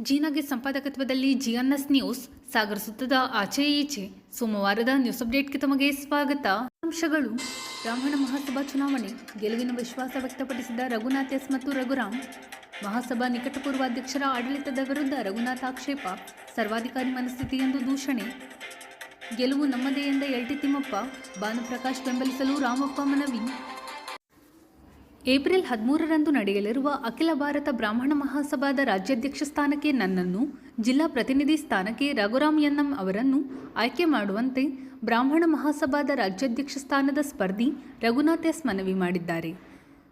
ಜೀನಾಗೆ ಸಂಪಾದಕತ್ವದಲ್ಲಿ ಜಿಎನ್ಎಸ್ news ಸಾಗರಿಸುತ್ತದ ಆಚೆ ಈಚೆ ಸೋಮವಾರದ ನ್ಯೂಸ್ ಅಪ್ಡೇಟ್ಗೆ ತಮಗೆ ಸ್ವಾಗತ. ಅಂಶಗಳು: ಬ್ರಾಹ್ಮಣ ಮಹಾಸಭಾ ಚುನಾವಣೆ ಗೆಲುವಿನ ವಿಶ್ವಾಸ ವ್ಯಕ್ತಪಡಿಸಿದ ರಘುನಾಥ್ ಎಸ್ ಮತ್ತು ರಘುರಾಮ್. ಮಹಾಸಭಾ ನಿಕಟಪೂರ್ವ ಅಧ್ಯಕ್ಷರ ಆಡಳಿತದ ವಿರುದ್ಧ ರಘುನಾಥ್ ಆಕ್ಷೇಪ. ಸರ್ವಾಧಿಕಾರಿ ಮನಸ್ಥಿತಿ ಎಂದು ದೂಷಣೆ. ಗೆಲುವು ನಮ್ಮದೇ ಎಂದ ಎಲ್ಟಿ ತಿಮ್ಮಪ್ಪ. ಭಾನುಪ್ರಕಾಶ್ ಬೆಂಬಲಿಸಲು ರಾಮಪ್ಪ ಮನವಿ. ಏಪ್ರಿಲ್ 13ರಂದು ನಡೆಯಲಿರುವ ಅಖಿಲ ಭಾರತ ಬ್ರಾಹ್ಮಣ ಮಹಾಸಭಾದ ರಾಜ್ಯಾಧ್ಯಕ್ಷ ಸ್ಥಾನಕ್ಕೆ ನನ್ನನ್ನು, ಜಿಲ್ಲಾ ಪ್ರತಿನಿಧಿ ಸ್ಥಾನಕ್ಕೆ ರಘುರಾಮ್ ಎನ್ಎಂ ಅವರನ್ನು ಆಯ್ಕೆ ಮಾಡುವಂತೆ ಬ್ರಾಹ್ಮಣ ಮಹಾಸಭಾದ ರಾಜ್ಯಾಧ್ಯಕ್ಷ ಸ್ಥಾನದ ಸ್ಪರ್ಧಿ ರಘುನಾಥ್ ಎಸ್ ಮನವಿ ಮಾಡಿದ್ದಾರೆ.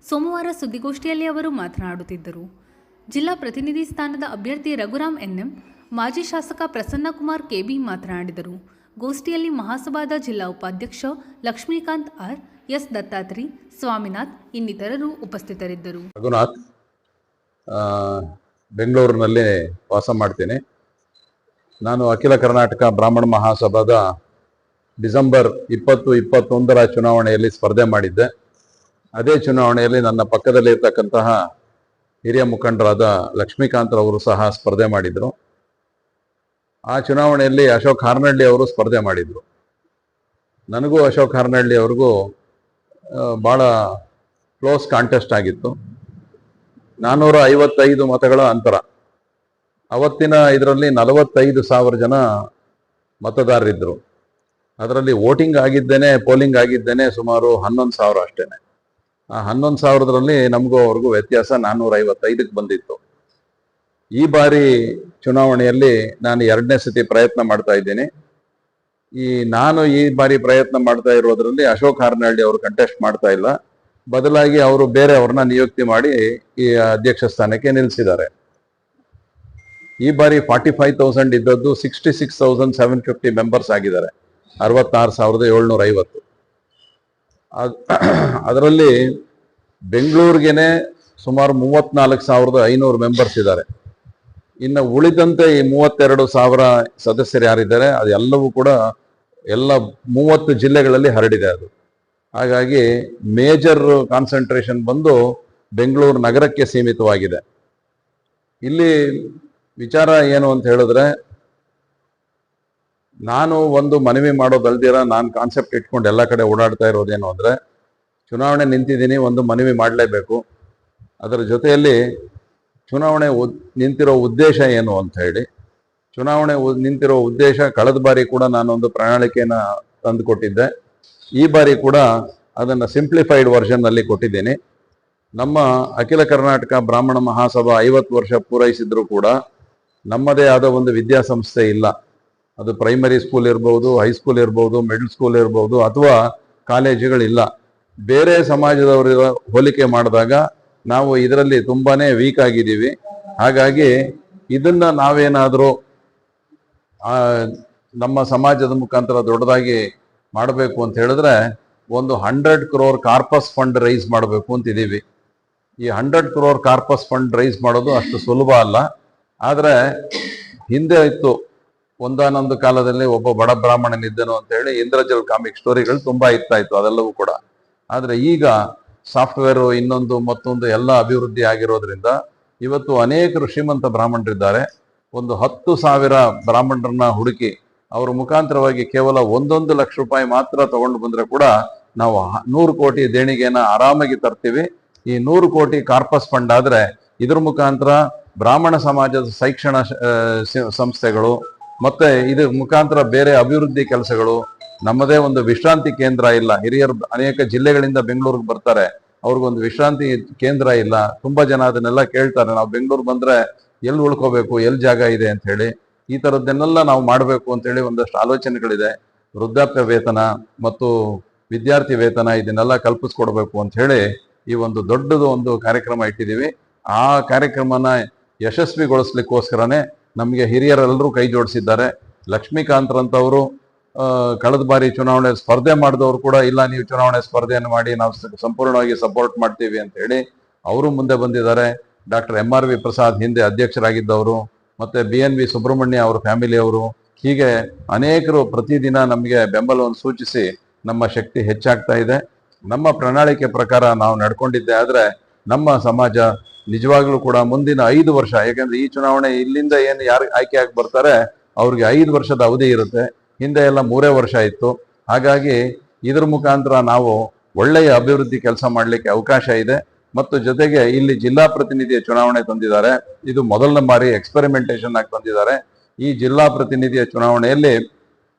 ಸೋಮವಾರ ಸುದ್ದಿಗೋಷ್ಠಿಯಲ್ಲಿ ಅವರು ಮಾತನಾಡುತ್ತಿದ್ದರು. ಜಿಲ್ಲಾ ಪ್ರತಿನಿಧಿ ಸ್ಥಾನದ ಅಭ್ಯರ್ಥಿ ರಘುರಾಮ್ ಎನ್ಎಂ, ಮಾಜಿ ಶಾಸಕ ಪ್ರಸನ್ನಕುಮಾರ್ ಕೆಬಿ ಮಾತನಾಡಿದರು. ಗೋಷ್ಠಿಯಲ್ಲಿ ಮಹಾಸಭಾದ ಜಿಲ್ಲಾ ಉಪಾಧ್ಯಕ್ಷ ಲಕ್ಷ್ಮೀಕಾಂತ್ ಆರ್, ಎಸ್ ದತ್ತಾತ್ರಿ, ಸ್ವಾಮಿನಾಥ್ ಇನ್ನಿತರರು ಉಪಸ್ಥಿತರಿದ್ದರು. ರಘುನಾಥ್, ಬೆಂಗಳೂರಿನಲ್ಲಿ ವಾಸ ಮಾಡ್ತೀನಿ. ನಾನು ಅಖಿಲ ಕರ್ನಾಟಕ ಬ್ರಾಹ್ಮಣ ಮಹಾಸಭಾದ ಡಿಸೆಂಬರ್ 2021ರ ಚುನಾವಣೆಯಲ್ಲಿ ಸ್ಪರ್ಧೆ ಮಾಡಿದ್ದೆ. ಅದೇ ಚುನಾವಣೆಯಲ್ಲಿ ನನ್ನ ಪಕ್ಕದಲ್ಲಿ ಇರ್ತಕ್ಕಂತಹ ಹಿರಿಯ ಮುಖಂಡರಾದ ಲಕ್ಷ್ಮೀಕಾಂತ್ ಅವರು ಸಹ ಸ್ಪರ್ಧೆ ಮಾಡಿದರು. ಆ ಚುನಾವಣೆಯಲ್ಲಿ ಅಶೋಕ್ ಹಾರ್ನಹಳ್ಳಿ ಅವರು ಸ್ಪರ್ಧೆ ಮಾಡಿದರು. ನನಗೂ ಅಶೋಕ್ ಹಾರ್ನಹಳ್ಳಿ ಅವ್ರಿಗೂ ಭಾಳ ಕ್ಲೋಸ್ ಕಾಂಟೆಸ್ಟ್ ಆಗಿತ್ತು. 455 ಮತಗಳ ಅಂತರ. ಅವತ್ತಿನ ಇದರಲ್ಲಿ 45,000 ಜನ ಮತದಾರರಿದ್ದರು. ಅದರಲ್ಲಿ ವೋಟಿಂಗ್ ಆಗಿದ್ದೇನೆ, ಪೋಲಿಂಗ್ ಆಗಿದ್ದೇನೆ ಸುಮಾರು 11,000 ಅಷ್ಟೇ. ಆ 11,000ರಲ್ಲಿ ನಮಗೂ ಅವ್ರಿಗೂ ವ್ಯತ್ಯಾಸ 455ಕ್ಕೆ ಬಂದಿತ್ತು. ಈ ಬಾರಿ ಚುನಾವಣೆಯಲ್ಲಿ ನಾನು 2ನೇ ಸತಿ ಪ್ರಯತ್ನ ಮಾಡ್ತಾ ಇದ್ದೀನಿ. ನಾನು ಈ ಬಾರಿ ಪ್ರಯತ್ನ ಮಾಡ್ತಾ ಇರೋದ್ರಲ್ಲಿ ಅಶೋಕ್ ಹಾರ್ನಹಳ್ಳಿ ಅವರು ಕಂಟೆಸ್ಟ್ ಮಾಡ್ತಾ ಇಲ್ಲ. ಬದಲಾಗಿ ಅವರು ಬೇರೆಯವ್ರನ್ನ ನಿಯುಕ್ತಿ ಮಾಡಿ ಈ ಅಧ್ಯಕ್ಷ ಸ್ಥಾನಕ್ಕೆ ನಿಲ್ಲಿಸಿದ್ದಾರೆ. ಈ ಬಾರಿ 45,000 ಇದ್ದದ್ದು 66,750 ಮೆಂಬರ್ಸ್ ಆಗಿದ್ದಾರೆ. 66,750. ಅದರಲ್ಲಿ ಬೆಂಗಳೂರಿಗೆನೆ ಸುಮಾರು 34,500 ಮೆಂಬರ್ಸ್ ಇದ್ದಾರೆ. ಇನ್ನು ಉಳಿದಂತೆ ಈ 32,000 ಸದಸ್ಯರು ಯಾರಿದ್ದಾರೆ ಅದೆಲ್ಲವೂ ಕೂಡ ಎಲ್ಲ 30 ಜಿಲ್ಲೆಗಳಲ್ಲಿ ಹರಡಿದೆ ಅದು. ಹಾಗಾಗಿ ಮೇಜರ್ ಕಾನ್ಸಂಟ್ರೇಷನ್ ಬಂದು ಬೆಂಗಳೂರು ನಗರಕ್ಕೆ ಸೀಮಿತವಾಗಿದೆ. ಇಲ್ಲಿ ವಿಚಾರ ಏನು ಅಂತ ಹೇಳಿದ್ರೆ, ನಾನು ಒಂದು ಮನವಿ ಮಾಡೋದಲ್ದಿರ ನಾನು ಕಾನ್ಸೆಪ್ಟ್ ಇಟ್ಕೊಂಡು ಎಲ್ಲ ಕಡೆ ಓಡಾಡ್ತಾ ಇರೋದೇನು ಅಂದರೆ, ಚುನಾವಣೆ ನಿಂತಿದ್ದೀನಿ, ಒಂದು ಮನವಿ ಮಾಡಲೇಬೇಕು. ಅದರ ಜೊತೆಯಲ್ಲಿ ಚುನಾವಣೆ ನಿಂತಿರೋ ಉದ್ದೇಶ ಏನು ಅಂತ ಹೇಳಿ, ಚುನಾವಣೆ ನಿಂತಿರೋ ಉದ್ದೇಶ ಕಳೆದ ಬಾರಿ ಕೂಡ ನಾನೊಂದು ಪ್ರಣಾಳಿಕೆಯನ್ನು ತಂದುಕೊಟ್ಟಿದ್ದೆ. ಈ ಬಾರಿ ಕೂಡ ಅದನ್ನು ಸಿಂಪ್ಲಿಫೈಡ್ ವರ್ಷನ್ನಲ್ಲಿ ಕೊಟ್ಟಿದ್ದೀನಿ. ನಮ್ಮ ಅಖಿಲ ಕರ್ನಾಟಕ ಬ್ರಾಹ್ಮಣ ಮಹಾಸಭಾ 50 ವರ್ಷ ಪೂರೈಸಿದ್ರು ಕೂಡ ನಮ್ಮದೇ ಆದ ಒಂದು ವಿದ್ಯಾಸಂಸ್ಥೆ ಇಲ್ಲ. ಅದು ಪ್ರೈಮರಿ ಸ್ಕೂಲ್ ಇರ್ಬೋದು, ಹೈಸ್ಕೂಲ್ ಇರ್ಬೋದು, ಮಿಡಲ್ ಸ್ಕೂಲ್ ಇರ್ಬೋದು, ಅಥವಾ ಕಾಲೇಜುಗಳಿಲ್ಲ. ಬೇರೆ ಸಮಾಜದವರ ಹೋಲಿಕೆ ಮಾಡಿದಾಗ ನಾವು ಇದರಲ್ಲಿ ತುಂಬಾನೇ ವೀಕ್ ಆಗಿದ್ದೀವಿ. ಹಾಗಾಗಿ ಇದನ್ನ ನಾವೇನಾದರೂ ನಮ್ಮ ಸಮಾಜದ ಮುಖಾಂತರ ದೊಡ್ಡದಾಗಿ ಮಾಡಬೇಕು ಅಂತ ಹೇಳಿದ್ರೆ ಒಂದು 100 crore ಕಾರ್ಪಸ್ ಫಂಡ್ ರೈಸ್ ಮಾಡಬೇಕು ಅಂತಿದ್ದೀವಿ. ಈ 100 crore ಕಾರ್ಪಸ್ ಫಂಡ್ ರೈಸ್ ಮಾಡೋದು ಅಷ್ಟು ಸುಲಭ ಅಲ್ಲ. ಆದರೆ ಹಿಂದೆ ಇತ್ತು, ಒಂದಾನೊಂದು ಕಾಲದಲ್ಲಿ ಒಬ್ಬ ಬಡ ಬ್ರಾಹ್ಮಣನಿದ್ದನು ಅಂತ ಹೇಳಿ ಇಂದ್ರಜಲ್ ಕಾಮಿಕ್ ಸ್ಟೋರಿಗಳು ತುಂಬಾ ಇರ್ತಾ ಇತ್ತು, ಅದೆಲ್ಲವೂ ಕೂಡ. ಆದರೆ ಈಗ ಸಾಫ್ಟ್ವೇರು ಇನ್ನೊಂದು ಮತ್ತೊಂದು ಎಲ್ಲ ಅಭಿವೃದ್ಧಿ ಆಗಿರೋದ್ರಿಂದ ಇವತ್ತು ಅನೇಕರು ಶ್ರೀಮಂತ ಬ್ರಾಹ್ಮಣರಿದ್ದಾರೆ. ಒಂದು 10,000 ಬ್ರಾಹ್ಮಣರನ್ನ ಹುಡುಕಿ ಅವರ ಮುಖಾಂತರವಾಗಿ ಕೇವಲ 1 ಲಕ್ಷ ರೂಪಾಯಿ ಮಾತ್ರ ತಗೊಂಡು ಬಂದ್ರೆ ಕೂಡ ನಾವು 100 ಕೋಟಿ ದೇಣಿಗೆನ ಆರಾಮಾಗಿ ತರ್ತೀವಿ. ಈ 100 ಕೋಟಿ ಕಾರ್ಪಸ್ ಫಂಡ್ ಆದ್ರೆ ಇದ್ರ ಮುಖಾಂತರ ಬ್ರಾಹ್ಮಣ ಸಮಾಜದ ಶೈಕ್ಷಣ ಸಂಸ್ಥೆಗಳು ಮತ್ತೆ ಇದ್ರ ಮುಖಾಂತರ ಬೇರೆ ಅಭಿವೃದ್ಧಿ ಕೆಲಸಗಳು, ನಮ್ಮದೇ ಒಂದು ವಿಶ್ರಾಂತಿ ಕೇಂದ್ರ ಇಲ್ಲ. ಹಿರಿಯರು ಅನೇಕ ಜಿಲ್ಲೆಗಳಿಂದ ಬೆಂಗಳೂರಿಗೆ ಬರ್ತಾರೆ, ಅವ್ರಿಗೊಂದು ವಿಶ್ರಾಂತಿ ಕೇಂದ್ರ ಇಲ್ಲ. ತುಂಬಾ ಜನ ಅದನ್ನೆಲ್ಲ ಕೇಳ್ತಾರೆ, ನಾವು ಬೆಂಗಳೂರು ಬಂದ್ರೆ ಎಲ್ಲಿ ಉಳ್ಕೋಬೇಕು, ಎಲ್ಲಿ ಜಾಗ ಇದೆ ಅಂತ ಹೇಳಿ. ಈ ಥರದ್ದನ್ನೆಲ್ಲ ನಾವು ಮಾಡಬೇಕು ಅಂತ ಹೇಳಿ ಒಂದಷ್ಟು ಆಲೋಚನೆಗಳಿದೆ. ವೃದ್ಧಾಪ್ಯ ವೇತನ ಮತ್ತು ವಿದ್ಯಾರ್ಥಿ ವೇತನ ಇದನ್ನೆಲ್ಲ ಕಲ್ಪಿಸ್ಕೊಡ್ಬೇಕು ಅಂತ ಹೇಳಿ ಈ ಒಂದು ದೊಡ್ಡದು ಒಂದು ಕಾರ್ಯಕ್ರಮ ಇಟ್ಟಿದ್ದೀವಿ. ಆ ಕಾರ್ಯಕ್ರಮನ ಯಶಸ್ವಿಗೊಳಿಸ್ಲಿಕ್ಕೋಸ್ಕರನೇ ನಮಗೆ ಹಿರಿಯರೆಲ್ಲರೂ ಕೈ ಜೋಡಿಸಿದ್ದಾರೆ. ಲಕ್ಷ್ಮೀಕಾಂತ್ ಅವರು ಕಳೆದ ಬಾರಿ ಚುನಾವಣೆ ಸ್ಪರ್ಧೆ ಮಾಡಿದವರು ಕೂಡ ಇಲ್ಲ, ನೀವು ಚುನಾವಣೆ ಸ್ಪರ್ಧೆಯನ್ನು ಮಾಡಿ ನಾವು ಸಂಪೂರ್ಣವಾಗಿ ಸಪೋರ್ಟ್ ಮಾಡ್ತೀವಿ ಅಂತ ಹೇಳಿ ಅವರು ಮುಂದೆ ಬಂದಿದ್ದಾರೆ. ಡಾಕ್ಟರ್ MRV ಪ್ರಸಾದ್ ಹಿಂದೆ ಅಧ್ಯಕ್ಷರಾಗಿದ್ದವರು, ಮತ್ತೆ BNV ಸುಬ್ರಹ್ಮಣ್ಯ ಅವರ ಫ್ಯಾಮಿಲಿಯವರು, ಹೀಗೆ ಅನೇಕರು ಪ್ರತಿದಿನ ನಮಗೆ ಬೆಂಬಲವನ್ನು ಸೂಚಿಸಿ ನಮ್ಮ ಶಕ್ತಿ ಹೆಚ್ಚಾಗ್ತಾ ಇದೆ. ನಮ್ಮ ಪ್ರಣಾಳಿಕೆ ಪ್ರಕಾರ ನಾವು ನಡ್ಕೊಂಡಿದ್ದೆ ಆದರೆ ನಮ್ಮ ಸಮಾಜ ನಿಜವಾಗ್ಲೂ ಕೂಡ ಮುಂದಿನ 5 ವರ್ಷ, ಯಾಕಂದ್ರೆ ಈ ಚುನಾವಣೆ ಇಲ್ಲಿಂದ ಏನು ಯಾರು ಆಯ್ಕೆ ಆಗಿ ಬರ್ತಾರೆ ಅವ್ರಿಗೆ 5 ವರ್ಷದ ಅವಧಿ ಇರುತ್ತೆ. ಹಿಂದೆ ಎಲ್ಲ 3 ವರ್ಷ ಇತ್ತು. ಹಾಗಾಗಿ ಇದ್ರ ಮುಖಾಂತರ ನಾವು ಒಳ್ಳೆಯ ಅಭಿವೃದ್ಧಿ ಕೆಲಸ ಮಾಡಲಿಕ್ಕೆ ಅವಕಾಶ ಇದೆ. ಮತ್ತು ಜೊತೆಗೆ ಇಲ್ಲಿ ಜಿಲ್ಲಾ ಪ್ರತಿನಿಧಿಯ ಚುನಾವಣೆ ತಂದಿದ್ದಾರೆ. ಇದು ಮೊದಲನೇ ಬಾರಿ ಎಕ್ಸ್ಪೆರಿಮೆಂಟೇಷನ್ ಆಗಿ ತಂದಿದ್ದಾರೆ. ಈ ಜಿಲ್ಲಾ ಪ್ರತಿನಿಧಿಯ ಚುನಾವಣೆಯಲ್ಲಿ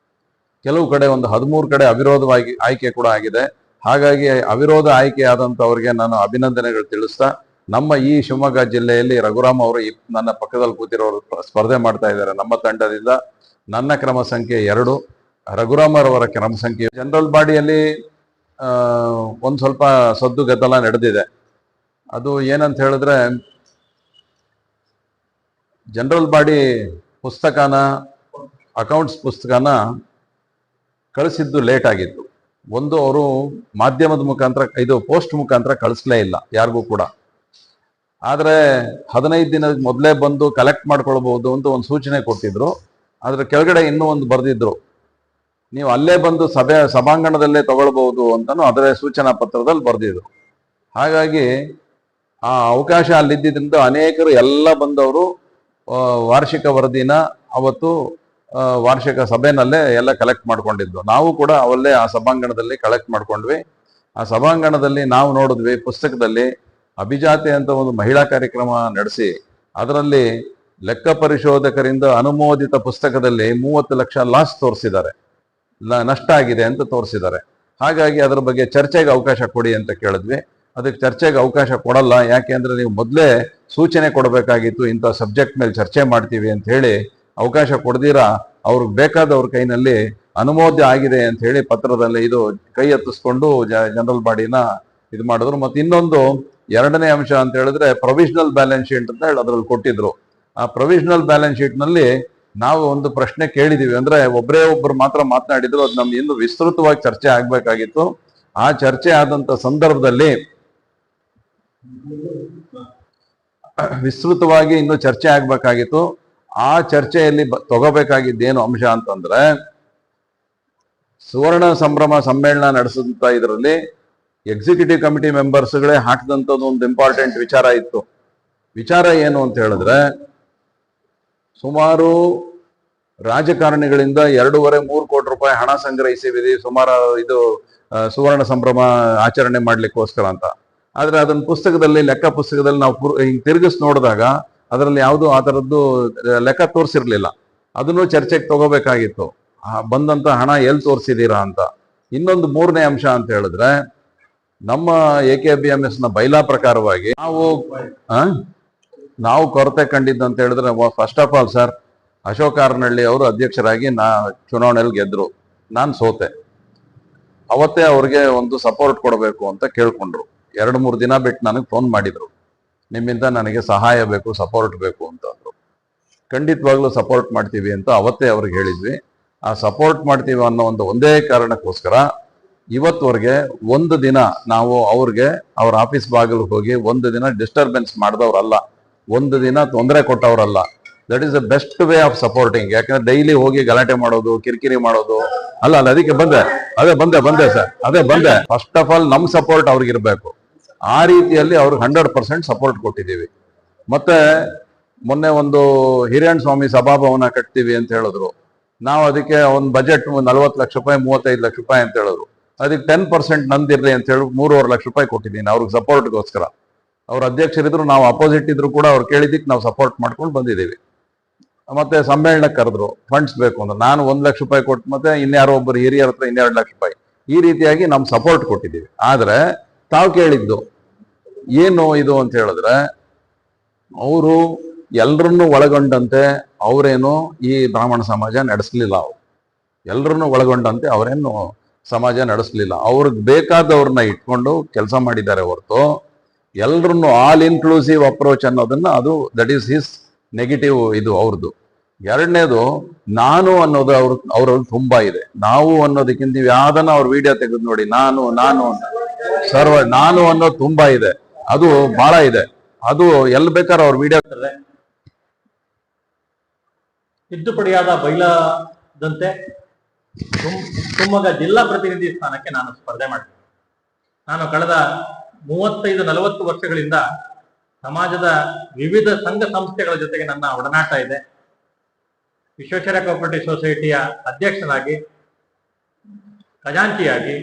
ಕೆಲವು ಕಡೆ ಒಂದು 13 ಕಡೆ ಅವಿರೋಧವಾಗಿ ಆಯ್ಕೆ ಕೂಡ ಆಗಿದೆ. ಹಾಗಾಗಿ ಅವಿರೋಧ ಆಯ್ಕೆ ಆದಂಥವ್ರಿಗೆ ನಾನು ಅಭಿನಂದನೆಗಳು ತಿಳಿಸ್ತಾ, ನಮ್ಮ ಈ ಶಿವಮೊಗ್ಗ ಜಿಲ್ಲೆಯಲ್ಲಿ ರಘುರಾಮ್ ಅವರು ನನ್ನ ಪಕ್ಕದಲ್ಲಿ ಕೂತಿರೋರು ಸ್ಪರ್ಧೆ ಮಾಡ್ತಾ ಇದ್ದಾರೆ ನಮ್ಮ ತಂಡದಿಂದ. ನನ್ನ ಕ್ರಮ ಸಂಖ್ಯೆ 2, ರಘುರಾಮ್ ಅವರ ಕ್ರಮ ಸಂಖ್ಯೆ. ಜನರಲ್ ಬಾಡಿಯಲ್ಲಿ ಒಂದು ಸ್ವಲ್ಪ ಸದ್ದು ಗದ್ದಲ ನಡೆದಿದೆ. ಅದು ಏನಂತ ಹೇಳಿದ್ರೆ, ಜನರಲ್ ಬಾಡಿ ಪುಸ್ತಕನ, ಅಕೌಂಟ್ಸ್ ಪುಸ್ತಕನ ಕಳಿಸಿದ್ದು ಲೇಟ್ ಆಗಿತ್ತು. ಒಂದು ಅವರು ಮಾಧ್ಯಮದ ಮುಖಾಂತರ, ಇದು ಪೋಸ್ಟ್ ಮುಖಾಂತರ ಕಳಿಸ್ಲೇ ಇಲ್ಲ ಯಾರಿಗೂ ಕೂಡ. ಆದರೆ 15 ದಿನದ ಮೊದಲೇ ಬಂದು ಕಲೆಕ್ಟ್ ಮಾಡ್ಕೊಳ್ಬಹುದು ಅಂತ ಒಂದು ಸೂಚನೆ ಕೊಟ್ಟಿದ್ರು. ಅದ್ರ ಕೆಳಗಡೆ ಇನ್ನೂ ಒಂದು ಬರೆದಿದ್ರು, ನೀವು ಅಲ್ಲೇ ಬಂದು ಸಭಾಂಗಣದಲ್ಲೇ ತಗೊಳ್ಬಹುದು ಅಂತಾನು ಅದರ ಸೂಚನಾ ಪತ್ರದಲ್ಲಿ ಬರೆದಿದ್ರು. ಹಾಗಾಗಿ ಆ ಅವಕಾಶ ಅಲ್ಲಿದ್ದರಿಂದ ಅನೇಕರು ಎಲ್ಲ ಬಂದವರು ವಾರ್ಷಿಕ ವರದಿನ ಅವತ್ತು ವಾರ್ಷಿಕ ಸಭೆನಲ್ಲೇ ಎಲ್ಲ ಕಲೆಕ್ಟ್ ಮಾಡ್ಕೊಂಡಿದ್ದು. ನಾವು ಕೂಡ ಅವಲ್ಲೇ ಆ ಸಭಾಂಗಣದಲ್ಲಿ ಕಲೆಕ್ಟ್ ಮಾಡ್ಕೊಂಡ್ವಿ. ಆ ಸಭಾಂಗಣದಲ್ಲಿ ನಾವು ನೋಡಿದ್ವಿ, ಪುಸ್ತಕದಲ್ಲಿ ಅಭಿಜಾತೆ ಅಂತ ಒಂದು ಮಹಿಳಾ ಕಾರ್ಯಕ್ರಮ ನಡೆಸಿ ಅದರಲ್ಲಿ ಲೆಕ್ಕ ಪರಿಶೋಧಕರಿಂದ ಅನುಮೋದಿತ ಪುಸ್ತಕದಲ್ಲಿ 30 ಲಕ್ಷ ಲಾಸ್ ತೋರಿಸಿದ್ದಾರೆ, ನಷ್ಟ ಆಗಿದೆ ಅಂತ ತೋರಿಸಿದ್ದಾರೆ. ಹಾಗಾಗಿ ಅದರ ಬಗ್ಗೆ ಚರ್ಚೆಗೆ ಅವಕಾಶ ಕೊಡಿ ಅಂತ ಕೇಳಿದ್ವಿ. ಅದಕ್ಕೆ ಚರ್ಚೆಗೆ ಅವಕಾಶ ಕೊಡಲ್ಲ, ಯಾಕೆಂದ್ರೆ ನೀವು ಮೊದಲೇ ಸೂಚನೆ ಕೊಡಬೇಕಾಗಿತ್ತು, ಇಂಥ ಸಬ್ಜೆಕ್ಟ್ ಮೇಲೆ ಚರ್ಚೆ ಮಾಡ್ತೀವಿ ಅಂತ ಹೇಳಿ ಅವಕಾಶ ಕೊಡ್ದಿರಾ ಅವ್ರಿಗೆ ಬೇಕಾದವ್ರ ಕೈನಲ್ಲಿ ಅನುಮೋದ್ಯ ಆಗಿದೆ ಅಂತ ಹೇಳಿ ಪತ್ರದಲ್ಲಿ ಇದು ಕೈ ಎತ್ತಿಸ್ಕೊಂಡು ಜನರಲ್ ಬಾಡಿನ ಇದು ಮಾಡಿದ್ರು. ಮತ್ತೆ ಇನ್ನೊಂದು 2ನೇ ಅಂಶ ಅಂತ ಹೇಳಿದ್ರೆ ಪ್ರೊವಿಷನಲ್ ಬ್ಯಾಲೆನ್ಸ್ ಶೀಟ್ ಅಂತ ಹೇಳಿ ಅದ್ರಲ್ಲಿ ಕೊಟ್ಟಿದ್ರು. ಆ ಪ್ರೊವಿಷನಲ್ ಬ್ಯಾಲೆನ್ಸ್ ಶೀಟ್ ನಲ್ಲಿ ನಾವು ಒಂದು ಪ್ರಶ್ನೆ ಕೇಳಿದೀವಿ, ಅಂದ್ರೆ ಒಬ್ಬರೇ ಒಬ್ರು ಮಾತ್ರ ಮಾತನಾಡಿದ್ರು, ಅದು ನಮ್ಗೆ ಇನ್ನು ವಿಸ್ತೃತವಾಗಿ ಚರ್ಚೆ ಆಗ್ಬೇಕಾಗಿತ್ತು. ಆ ಚರ್ಚೆ ಆದಂತ ಸಂದರ್ಭದಲ್ಲಿ ವಿಸ್ತೃತವಾಗಿ ಇನ್ನು ಚರ್ಚೆ ಆಗ್ಬೇಕಾಗಿತ್ತು. ಆ ಚರ್ಚೆಯಲ್ಲಿ ತಗೋಬೇಕಾಗಿದ್ದೇನು ಅಂಶ ಅಂತಂದ್ರೆ, ಸುವರ್ಣ ಸಂಭ್ರಮ ಸಮ್ಮೇಳನ ನಡೆಸಿದಂತ ಇದರಲ್ಲಿ ಎಕ್ಸಿಕ್ಯೂಟಿವ್ ಕಮಿಟಿ ಮೆಂಬರ್ಸ್ಗಳೇ ಹಾಕಿದಂಥದ್ದು ಒಂದು ಇಂಪಾರ್ಟೆಂಟ್ ವಿಚಾರ ಇತ್ತು. ವಿಚಾರ ಏನು ಅಂತ ಹೇಳಿದ್ರೆ, ಸುಮಾರು ರಾಜಕಾರಣಿಗಳಿಂದ 2.5-3 ಕೋಟಿ ರೂಪಾಯಿ ಹಣ ಸಂಗ್ರಹಿಸಿವಿ ಸುಮಾರು ಇದು ಸುವರ್ಣ ಸಂಭ್ರಮ ಆಚರಣೆ ಮಾಡ್ಲಿಕ್ಕೋಸ್ಕರ ಅಂತ. ಆದ್ರೆ ಅದನ್ನ ಪುಸ್ತಕದಲ್ಲಿ, ಲೆಕ್ಕ ಪುಸ್ತಕದಲ್ಲಿ ನಾವು ಹಿಂಗ್ ತಿರುಗಿಸ್ ನೋಡಿದಾಗ ಅದರಲ್ಲಿ ಯಾವುದು ಆ ಥರದ್ದು ಲೆಕ್ಕ ತೋರಿಸಿರ್ಲಿಲ್ಲ. ಅದನ್ನು ಚರ್ಚೆಗೆ ತಗೋಬೇಕಾಗಿತ್ತು, ಬಂದಂತ ಹಣ ಎಲ್ಲಿ ತೋರಿಸಿದೀರಾ ಅಂತ. ಇನ್ನೊಂದು 3ನೇ ಅಂಶ ಅಂತ ಹೇಳಿದ್ರೆ, ನಮ್ಮ AKBMS ನ ಬೈಲಾ ಪ್ರಕಾರವಾಗಿ ನಾವು ಕೊರತೆ ಕಂಡಿದ್ದು ಅಂತ ಹೇಳಿದ್ರೆ, first of all sir, Ashok Arnalli ಅವರು ಅಧ್ಯಕ್ಷರಾಗಿ ಚುನಾವಣೆಯಲ್ಲಿ ಗೆದ್ರು, ನಾನು ಸೋತೆ. ಅವತ್ತೇ ಅವ್ರಿಗೆ ಒಂದು ಸಪೋರ್ಟ್ ಕೊಡಬೇಕು ಅಂತ ಕೇಳ್ಕೊಂಡ್ರು. 2-3 ದಿನ ಬಿಟ್ಟು ನನಗೆ ಫೋನ್ ಮಾಡಿದ್ರು, ನಿಮ್ಮಿಂದ ನನಗೆ ಸಹಾಯ ಬೇಕು, ಸಪೋರ್ಟ್ ಬೇಕು ಅಂತಂದ್ರು. ಖಂಡಿತವಾಗ್ಲೂ ಸಪೋರ್ಟ್ ಮಾಡ್ತೀವಿ ಅಂತ ಅವತ್ತೇ ಅವ್ರಿಗೆ ಹೇಳಿದ್ವಿ. ಆ ಸಪೋರ್ಟ್ ಮಾಡ್ತೀವಿ ಅನ್ನೋ ಒಂದೇ ಕಾರಣಕ್ಕೋಸ್ಕರ ಇವತ್ತವರೆಗೆ ಒಂದು ದಿನ ನಾವು ಅವ್ರಿಗೆ ಅವ್ರ ಆಫೀಸ್ ಬಾಗಿಲು ಹೋಗಿ ಒಂದು ದಿನ ಡಿಸ್ಟರ್ಬೆನ್ಸ್ ಮಾಡಿದವ್ರಲ್ಲ, ಒಂದು ದಿನ ತೊಂದರೆ ಕೊಟ್ಟವ್ರಲ್ಲ. That is the best way of supporting. ಯಾಕಂದ್ರೆ ಡೈಲಿ ಹೋಗಿ ಗಲಾಟೆ ಮಾಡೋದು, ಕಿರಿಕಿರಿ ಮಾಡೋದು ಅಲ್ಲ. ಅದಕ್ಕೆ ಬಂದೆ ಸರ್, ಬಂದೆ. ಫಸ್ಟ್ ಆಫ್ ಆಲ್ ನಮ್ ಸಪೋರ್ಟ್ ಅವ್ರಿಗೆ ಇರಬೇಕು. ಆ ರೀತಿಯಲ್ಲಿ ಅವ್ರಿಗೆ 100% ಸಪೋರ್ಟ್ ಕೊಟ್ಟಿದ್ದೀವಿ. ಮತ್ತೆ ಮೊನ್ನೆ ಒಂದು ಹಿರಿಯಣ್ಣ ಸ್ವಾಮಿ ಸಭಾಭವನ ಕಟ್ತೀವಿ ಅಂತ ಹೇಳಿದ್ರು. ನಾವು ಅದಕ್ಕೆ ಒಂದು ಬಜೆಟ್ 40 ಲಕ್ಷ ರೂಪಾಯಿ, 35 ಲಕ್ಷ ರೂಪಾಯಿ ಅಂತ ಹೇಳಿದ್ರು. ಅದಕ್ಕೆ 10% ನಂದಿರ್ಲಿ ಅಂತ ಹೇಳಿ 3.5 ಲಕ್ಷ ರೂಪಾಯಿ ಕೊಟ್ಟಿದ್ದೀನಿ ಅವ್ರಿಗೆ ಸಪೋರ್ಟ್ಗೋಸ್ಕರ. ಅವ್ರ ಅಧ್ಯಕ್ಷರಿದ್ರು, ನಾವು ಅಪೋಸಿಟ್ ಇದ್ರು ಕೂಡ ಅವ್ರು ಕೇಳಿದ್ದಕ್ಕೆ ನಾವು ಸಪೋರ್ಟ್ ಮಾಡ್ಕೊಂಡು ಬಂದಿದ್ದೀವಿ. ಮತ್ತೆ ಸಮ್ಮೇಳನಕ್ಕೆ ಕರೆದ್ರು, ಫಂಡ್ಸ್ ಬೇಕು ಅಂದ್ರೆ ನಾನು 1 ಲಕ್ಷ ರೂಪಾಯಿ ಕೊಟ್ಟು, ಮತ್ತೆ ಇನ್ಯಾರೋ ಒಬ್ಬರು ಹಿರಿಯರ ಹತ್ರ 2 ಲಕ್ಷ ರೂಪಾಯಿ, ಈ ರೀತಿಯಾಗಿ ನಮ್ ಸಪೋರ್ಟ್ ಕೊಟ್ಟಿದ್ದೀವಿ. ಆದ್ರೆ ತಾವು ಕೇಳಿದ್ದು ಏನು ಇದು ಅಂತ ಹೇಳಿದ್ರೆ, ಅವರು ಎಲ್ರನ್ನೂ ಒಳಗೊಂಡಂತೆ ಅವರೇನು ಈ ಬ್ರಾಹ್ಮಣ ಸಮಾಜ ನಡೆಸಲಿಲ್ಲ. ಅವರು ಎಲ್ರನ್ನೂ ಒಳಗೊಂಡಂತೆ ಅವರೇನು ಸಮಾಜ ನಡೆಸಲಿಲ್ಲ. ಅವ್ರಿಗೆ ಬೇಕಾದವ್ರನ್ನ ಇಟ್ಕೊಂಡು ಕೆಲಸ ಮಾಡಿದ್ದಾರೆ ಹೊರತು ಎಲ್ರನ್ನು ಆಲ್ ಇನ್ಕ್ಲೂಸಿವ್ ಅಪ್ರೋಚ್ ಅನ್ನೋದನ್ನ, ಅದು ದಟ್ ಈಸ್ ಹಿಸ್ ನೆಗೆಟಿವ್ ಇದು ಅವ್ರದ್ದು. ಎರಡನೇದು, ನಾನು ಅನ್ನೋದು ಅವ್ರಲ್ಲಿ ತುಂಬಾ ಇದೆ. ನಾವು ಅನ್ನೋದಕ್ಕಿಂತ ಯಾವ್ದನ್ನ ಅವ್ರ ವಿಡಿಯೋ ತೆಗೆದು ನೋಡಿ, ನಾನು ಅನ್ನೋದು ತುಂಬಾ ಇದೆ, ಅದು ಬಹಳ ಇದೆ. ಅದು ಎಲ್ಲಿ ಬೇಕಾದ್ರೆ ಅವ್ರ ವಿಡಿಯೋ ತಿದ್ದುಪಡಿಯಾದ ಬೈಲಾದಂತೆ ಶಿವಮೊಗ್ಗ ಜಿಲ್ಲಾ ಪ್ರತಿನಿಧಿ ಸ್ಥಾನಕ್ಕೆ ನಾನು ಸ್ಪರ್ಧೆ ಮಾಡ್ತೀನಿ. ನಾನು ಕಳೆದ 35-40 ವರ್ಷಗಳಿಂದ ಸಮಾಜದ ವಿವಿಧ ಸಂಘ ಸಂಸ್ಥೆಗಳ ಜೊತೆಗೆ ನನ್ನ ಒಡನಾಟ ಇದೆ. ವಿಶ್ವೇಶ್ವರಯ್ಯ ಕೋಆಪರೇಟಿವ್ ಸೊಸೈಟಿಯ ಅಧ್ಯಕ್ಷನಾಗಿ, ಖಜಾಂಚಿಯಾಗಿ,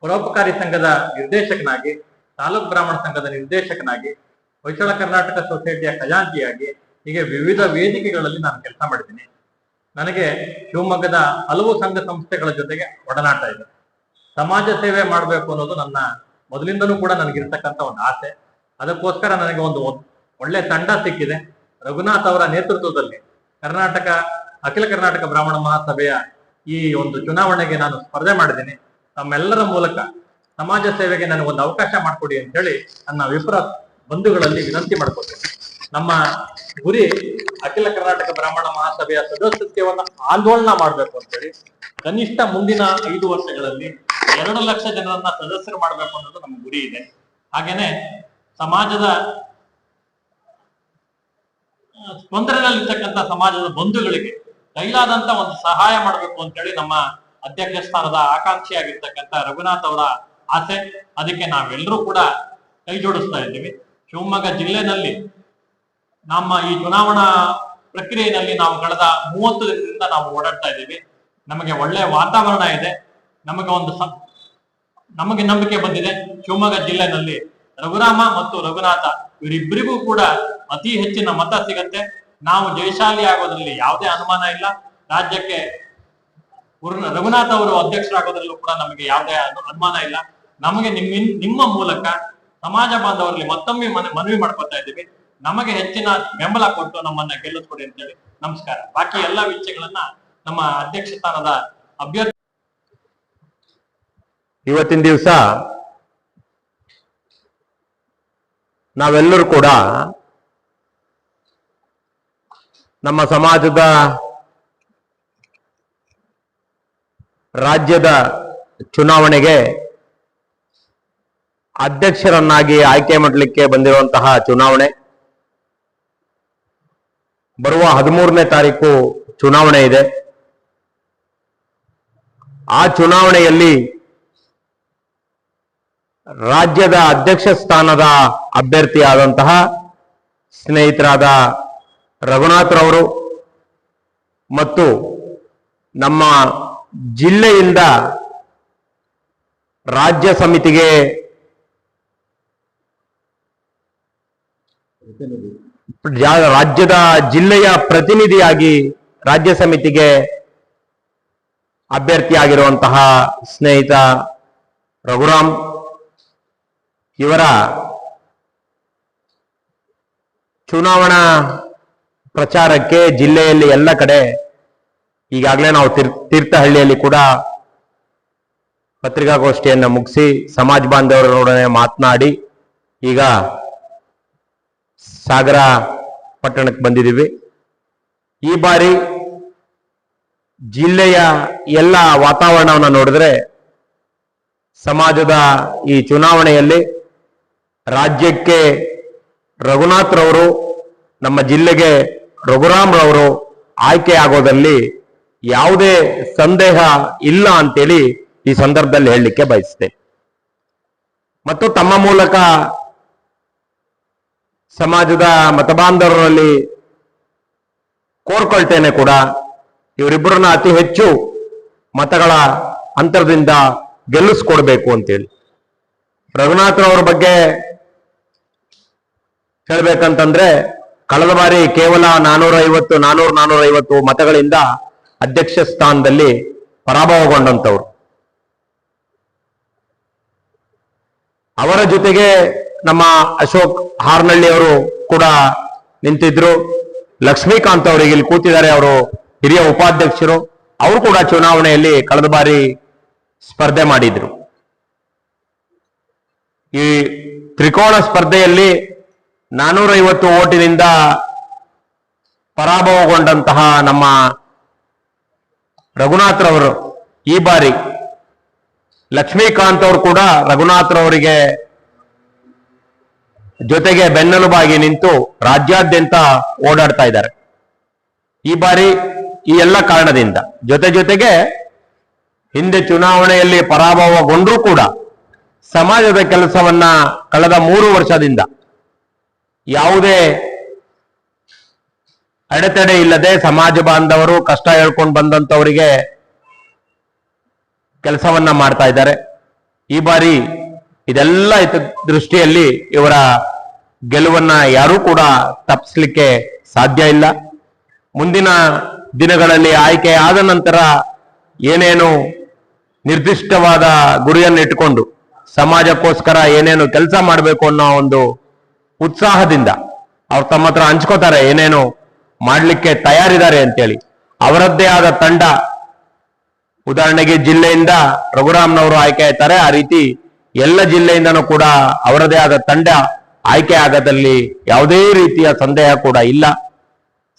ಪರೋಪಕಾರಿ ಸಂಘದ ನಿರ್ದೇಶಕನಾಗಿ, ತಾಲೂಕು ಬ್ರಾಹ್ಮಣ ಸಂಘದ ನಿರ್ದೇಶಕನಾಗಿ, ಹೊಯ್ಸಳ ಕರ್ನಾಟಕ ಸೊಸೈಟಿಯ ಖಜಾಂಚಿಯಾಗಿ, ಹೀಗೆ ವಿವಿಧ ವೇದಿಕೆಗಳಲ್ಲಿ ನಾನು ಕೆಲಸ ಮಾಡಿದ್ದೀನಿ. ನನಗೆ ಶಿವಮೊಗ್ಗದ ಹಲವು ಸಂಘ ಸಂಸ್ಥೆಗಳ ಜೊತೆಗೆ ಒಡನಾಟ ಇದೆ. ಸಮಾಜ ಸೇವೆ ಮಾಡಬೇಕು ಅನ್ನೋದು ನನ್ನ ಮೊದಲಿಂದಲೂ ಕೂಡ ನನಗಿರ್ತಕ್ಕಂಥ ಒಂದು ಆಸೆ. ಅದಕ್ಕೋಸ್ಕರ ನನಗೆ ಒಂದು ಒಳ್ಳೆ ತಂಡ ಸಿಕ್ಕಿದೆ. ರಘುನಾಥ್ ಅವರ ನೇತೃತ್ವದಲ್ಲಿ ಅಖಿಲ ಕರ್ನಾಟಕ ಬ್ರಾಹ್ಮಣ ಮಹಾಸಭೆಯ ಈ ಒಂದು ಚುನಾವಣೆಗೆ ನಾನು ಸ್ಪರ್ಧೆ ಮಾಡಿದ್ದೀನಿ. ತಮ್ಮೆಲ್ಲರ ಮೂಲಕ ಸಮಾಜ ಸೇವೆಗೆ ನನಗೊಂದು ಅವಕಾಶ ಮಾಡಿಕೊಡಿ ಅಂತ ಹೇಳಿ ನನ್ನ ವಿಪ್ರ ಬಂಧುಗಳಲ್ಲಿ ವಿನಂತಿ ಮಾಡ್ಕೊತೀನಿ. ನಮ್ಮ ಗುರಿ ಅಖಿಲ ಕರ್ನಾಟಕ ಬ್ರಾಹ್ಮಣ ಮಹಾಸಭೆಯ ಸದಸ್ಯತ್ವವನ್ನು ಆಂದೋಲನ ಮಾಡಬೇಕು ಅಂತೇಳಿ, ಕನಿಷ್ಠ ಮುಂದಿನ 5 ವರ್ಷಗಳಲ್ಲಿ 2 ಲಕ್ಷ ಜನರನ್ನ ಸದಸ್ಯರು ಮಾಡಬೇಕು ಅನ್ನೋದು ನಮ್ಮ ಗುರಿ ಇದೆ. ಹಾಗೇನೆ ಸಮಾಜದ ತೊಂದರೆಯಲ್ಲಿರ್ತಕ್ಕಂಥ ಸಮಾಜದ ಬಂಧುಗಳಿಗೆ ಕೈಲಾದಂತ ಒಂದು ಸಹಾಯ ಮಾಡಬೇಕು ಅಂತೇಳಿ ನಮ್ಮ ಅಧ್ಯಕ್ಷ ಸ್ಥಾನದ ಆಕಾಂಕ್ಷಿಯಾಗಿರ್ತಕ್ಕಂಥ ರಘುನಾಥ್ ಅವರ ಆಸೆ. ಅದಕ್ಕೆ ನಾವೆಲ್ಲರೂ ಕೂಡ ಕೈ ಜೋಡಿಸ್ತಾ ಇದ್ದೀವಿ. ಶಿವಮೊಗ್ಗ ಜಿಲ್ಲೆನಲ್ಲಿ ನಮ್ಮ ಈ ಚುನಾವಣಾ ಪ್ರಕ್ರಿಯೆಯಲ್ಲಿ ನಾವು ಕಳೆದ 30 ದಿನದಿಂದ ನಾವು ಓಡಾಡ್ತಾ ಇದ್ದೀವಿ. ನಮಗೆ ಒಳ್ಳೆ ವಾತಾವರಣ ಇದೆ. ನಮಗೆ ನಂಬಿಕೆ ಬಂದಿದೆ, ಶಿವಮೊಗ್ಗ ಜಿಲ್ಲೆನಲ್ಲಿ ರಘುರಾಮ ಮತ್ತು ರಘುನಾಥ ಇವರಿಬ್ಬರಿಗೂ ಕೂಡ ಅತಿ ಹೆಚ್ಚಿನ ಮತ ಸಿಗತ್ತೆ. ನಾವು ಜಯಶಾಲಿ ಆಗೋದ್ರಲ್ಲಿ ಯಾವುದೇ ಅನುಮಾನ ಇಲ್ಲ. ರಾಜ್ಯಕ್ಕೆ ರಘುನಾಥ್ ಅವರು ಅಧ್ಯಕ್ಷರಾಗೋದ್ರಲ್ಲೂ ಕೂಡ ನಮಗೆ ಯಾವುದೇ ಅನುಮಾನ ಇಲ್ಲ. ನಮಗೆ ನಿಮ್ಮ ಮೂಲಕ ಸಮಾಜ ಬಾಂಧವರಲ್ಲಿ ಮತ್ತೊಮ್ಮೆ ಮನವಿ ಮಾಡ್ಕೊತಾ ಇದ್ದೀವಿ, ನಮಗೆ ಹೆಚ್ಚಿನ ಬೆಂಬಲ ಕೊಟ್ಟು ನಮ್ಮನ್ನ ಗೆಲ್ಲಿಸ್ಕೊಡಿ ಅಂತೇಳಿ. ನಮಸ್ಕಾರ. ಬಾಕಿ ಎಲ್ಲಾ ವಿಷಯಗಳನ್ನ ನಮ್ಮ ಅಧ್ಯಕ್ಷ ಸ್ಥಾನದ ಅಭ್ಯರ್ಥಿ. ಇವತ್ತಿನ ದಿವಸ ನಾವೆಲ್ಲರೂ ಕೂಡ ನಮ್ಮ ಸಮಾಜದ ರಾಜ್ಯದ ಚುನಾವಣೆಗೆ ಅಧ್ಯಕ್ಷರನ್ನಾಗಿ ಆಯ್ಕೆ ಮಾಡಲಿಕ್ಕೆ ಬಂದಿರುವಂತಹ ಚುನಾವಣೆ. ಬರುವ 13ನೇ ತಾರೀಕು ಚುನಾವಣೆ ಇದೆ. ಆ ಚುನಾವಣೆಯಲ್ಲಿ ರಾಜ್ಯದ ಅಧ್ಯಕ್ಷ ಸ್ಥಾನದ ಅಭ್ಯರ್ಥಿಯಾದಂತಹ ಸ್ನೇಹಿತರಾದ ರಘುನಾಥ್ರವರು ಮತ್ತು ನಮ್ಮ ಜಿಲ್ಲೆಯಿಂದ ರಾಜ್ಯ ಸಮಿತಿಗೆ ರಾಜ್ಯದ ಜಿಲ್ಲೆಯ ಪ್ರತಿನಿಧಿಯಾಗಿ ರಾಜ್ಯ ಸಮಿತಿಗೆ ಅಭ್ಯರ್ಥಿಯಾಗಿರುವಂತಹ ಸ್ನೇಹಿತ ರಘುರಾಮ್ ಇವರ ಚುನಾವಣಾ ಪ್ರಚಾರಕ್ಕೆ ಜಿಲ್ಲೆಯಲ್ಲಿ ಎಲ್ಲ ಕಡೆ ಈಗಾಗಲೇ ನಾವು ತೀರ್ಥಹಳ್ಳಿಯಲ್ಲಿ ಕೂಡ ಪತ್ರಿಕಾಗೋಷ್ಠಿಯನ್ನು ಮುಗಿಸಿ ಸಮಾಜ ಬಾಂಧವರೊಡನೆ ಮಾತನಾಡಿ ಈಗ ಸಾಗರ ಪಟ್ಟಣಕ್ಕೆ ಬಂದಿದ್ದೀವಿ. ಈ ಬಾರಿ ಜಿಲ್ಲೆಯ ಎಲ್ಲ ವಾತಾವರಣವನ್ನು ನೋಡಿದ್ರೆ ಸಮಾಜದ ಈ ಚುನಾವಣೆಯಲ್ಲಿ ರಾಜ್ಯಕ್ಕೆ ರಘುನಾಥ್ ರವರು, ನಮ್ಮ ಜಿಲ್ಲೆಗೆ ರಘುರಾಮ್ ರವರು ಆಯ್ಕೆ ಆಗೋದಲ್ಲಿ ಯಾವುದೇ ಸಂದೇಹ ಇಲ್ಲ ಅಂತೇಳಿ ಈ ಸಂದರ್ಭದಲ್ಲಿ ಹೇಳಲಿಕ್ಕೆ ಬಯಸುತ್ತೆ. ಮತ್ತು ತಮ್ಮ ಮೂಲಕ ಸಮಾಜದ ಮತಬಾಂಧವರಲ್ಲಿ ಕೋರ್ಕೊಳ್ತೇನೆ ಕೂಡ, ಇವರಿಬ್ಬರನ್ನ ಅತಿ ಹೆಚ್ಚು ಮತಗಳ ಅಂತರದಿಂದ ಗೆಲ್ಲಿಸ್ಕೊಡ್ಬೇಕು ಅಂತೇಳಿ. ರಘುನಾಥ್ರವ್ರ ಬಗ್ಗೆ ಹೇಳ್ಬೇಕಂತಂದ್ರೆ ಕಳೆದ ಬಾರಿ ಕೇವಲ 450 ಮತಗಳಿಂದ ಅಧ್ಯಕ್ಷ ಸ್ಥಾನದಲ್ಲಿ ಪರಾಭವಗೊಂಡಂತವ್ರು. ಅವರ ಜೊತೆಗೆ ನಮ್ಮ ಅಶೋಕ್ ಹಾರ್ನಳ್ಳಿ ಅವರು ಕೂಡ ನಿಂತಿದ್ರು. ಲಕ್ಷ್ಮೀಕಾಂತ್ ಅವರಿಗೆ ಇಲ್ಲಿ ಕೂತಿದ್ದಾರೆ, ಅವರು ಹಿರಿಯ ಉಪಾಧ್ಯಕ್ಷರು. ಅವರು ಕೂಡ ಚುನಾವಣೆಯಲ್ಲಿ ಕಳೆದ ಬಾರಿ ಸ್ಪರ್ಧೆ ಮಾಡಿದ್ರು. ಈ ತ್ರಿಕೋಣ ಸ್ಪರ್ಧೆಯಲ್ಲಿ 450 ಓಟಿನಿಂದ ಪರಾಭವಗೊಂಡಂತಹ ನಮ್ಮ ರಘುನಾಥ್ರವರು ಈ ಬಾರಿ ಲಕ್ಷ್ಮೀಕಾಂತ್ ಅವರು ಕೂಡ ರಘುನಾಥ್ರವರಿಗೆ ಜೊತೆಗೆ ಬೆನ್ನೆಲುಬಾಗಿ ನಿಂತು ರಾಜ್ಯಾದ್ಯಂತ ಓಡಾಡ್ತಾ ಇದ್ದಾರೆ. ಈ ಬಾರಿ ಈ ಎಲ್ಲ ಕಾರಣದಿಂದ ಜೊತೆಗೆ ಹಿಂದೆ ಚುನಾವಣೆಯಲ್ಲಿ ಪರಾಭವಗೊಂಡ್ರೂ ಕೂಡ ಸಮಾಜದ ಕೆಲಸವನ್ನ ಕಳೆದ 3 ವರ್ಷದಿಂದ ಯಾವುದೇ ಅಡೆತಡೆ ಇಲ್ಲದೆ ಸಮಾಜ ಬಾಂಧವರು ಕಷ್ಟ ಹೇಳ್ಕೊಂಡು ಬಂದಂತವರಿಗೆ ಕೆಲಸವನ್ನ ಮಾಡ್ತಾ ಇದ್ದಾರೆ. ಈ ಬಾರಿ ಇದೆಲ್ಲ ದೃಷ್ಟಿಯಲ್ಲಿ ಇವರ ಗೆಲುವನ್ನ ಯಾರೂ ಕೂಡ ತಪ್ಪಿಸ್ಲಿಕ್ಕೆ ಸಾಧ್ಯ ಇಲ್ಲ. ಮುಂದಿನ ದಿನಗಳಲ್ಲಿ ಆಯ್ಕೆ ಆದ ನಂತರ ಏನೇನು ನಿರ್ದಿಷ್ಟವಾದ ಗುರಿಯನ್ನು ಇಟ್ಟುಕೊಂಡು ಸಮಾಜಕ್ಕೋಸ್ಕರ ಏನೇನು ಕೆಲಸ ಮಾಡಬೇಕು ಅನ್ನೋ ಒಂದು ಉತ್ಸಾಹದಿಂದ ಅವ್ರು ತಮ್ಮ ಹತ್ರ ಹಂಚ್ಕೋತಾರೆ, ಏನೇನು ಮಾಡ್ಲಿಕ್ಕೆ ತಯಾರಿದ್ದಾರೆ ಅಂತೇಳಿ. ಅವರದ್ದೇ ಆದ ತಂಡ, ಉದಾಹರಣೆಗೆ ಜಿಲ್ಲೆಯಿಂದ ರಘುರಾಮ್ನವರು ಆಯ್ಕೆ ಆಯ್ತಾರೆ, ಆ ರೀತಿ ಎಲ್ಲ ಜಿಲ್ಲೆಯಿಂದನೂ ಕೂಡ ಅವರದೇ ಆದ ತಂಡ ಆಯ್ಕೆ ಆಗೋದಲ್ಲಿ ಯಾವುದೇ ರೀತಿಯ ಸಂದೇಹ ಕೂಡ ಇಲ್ಲ.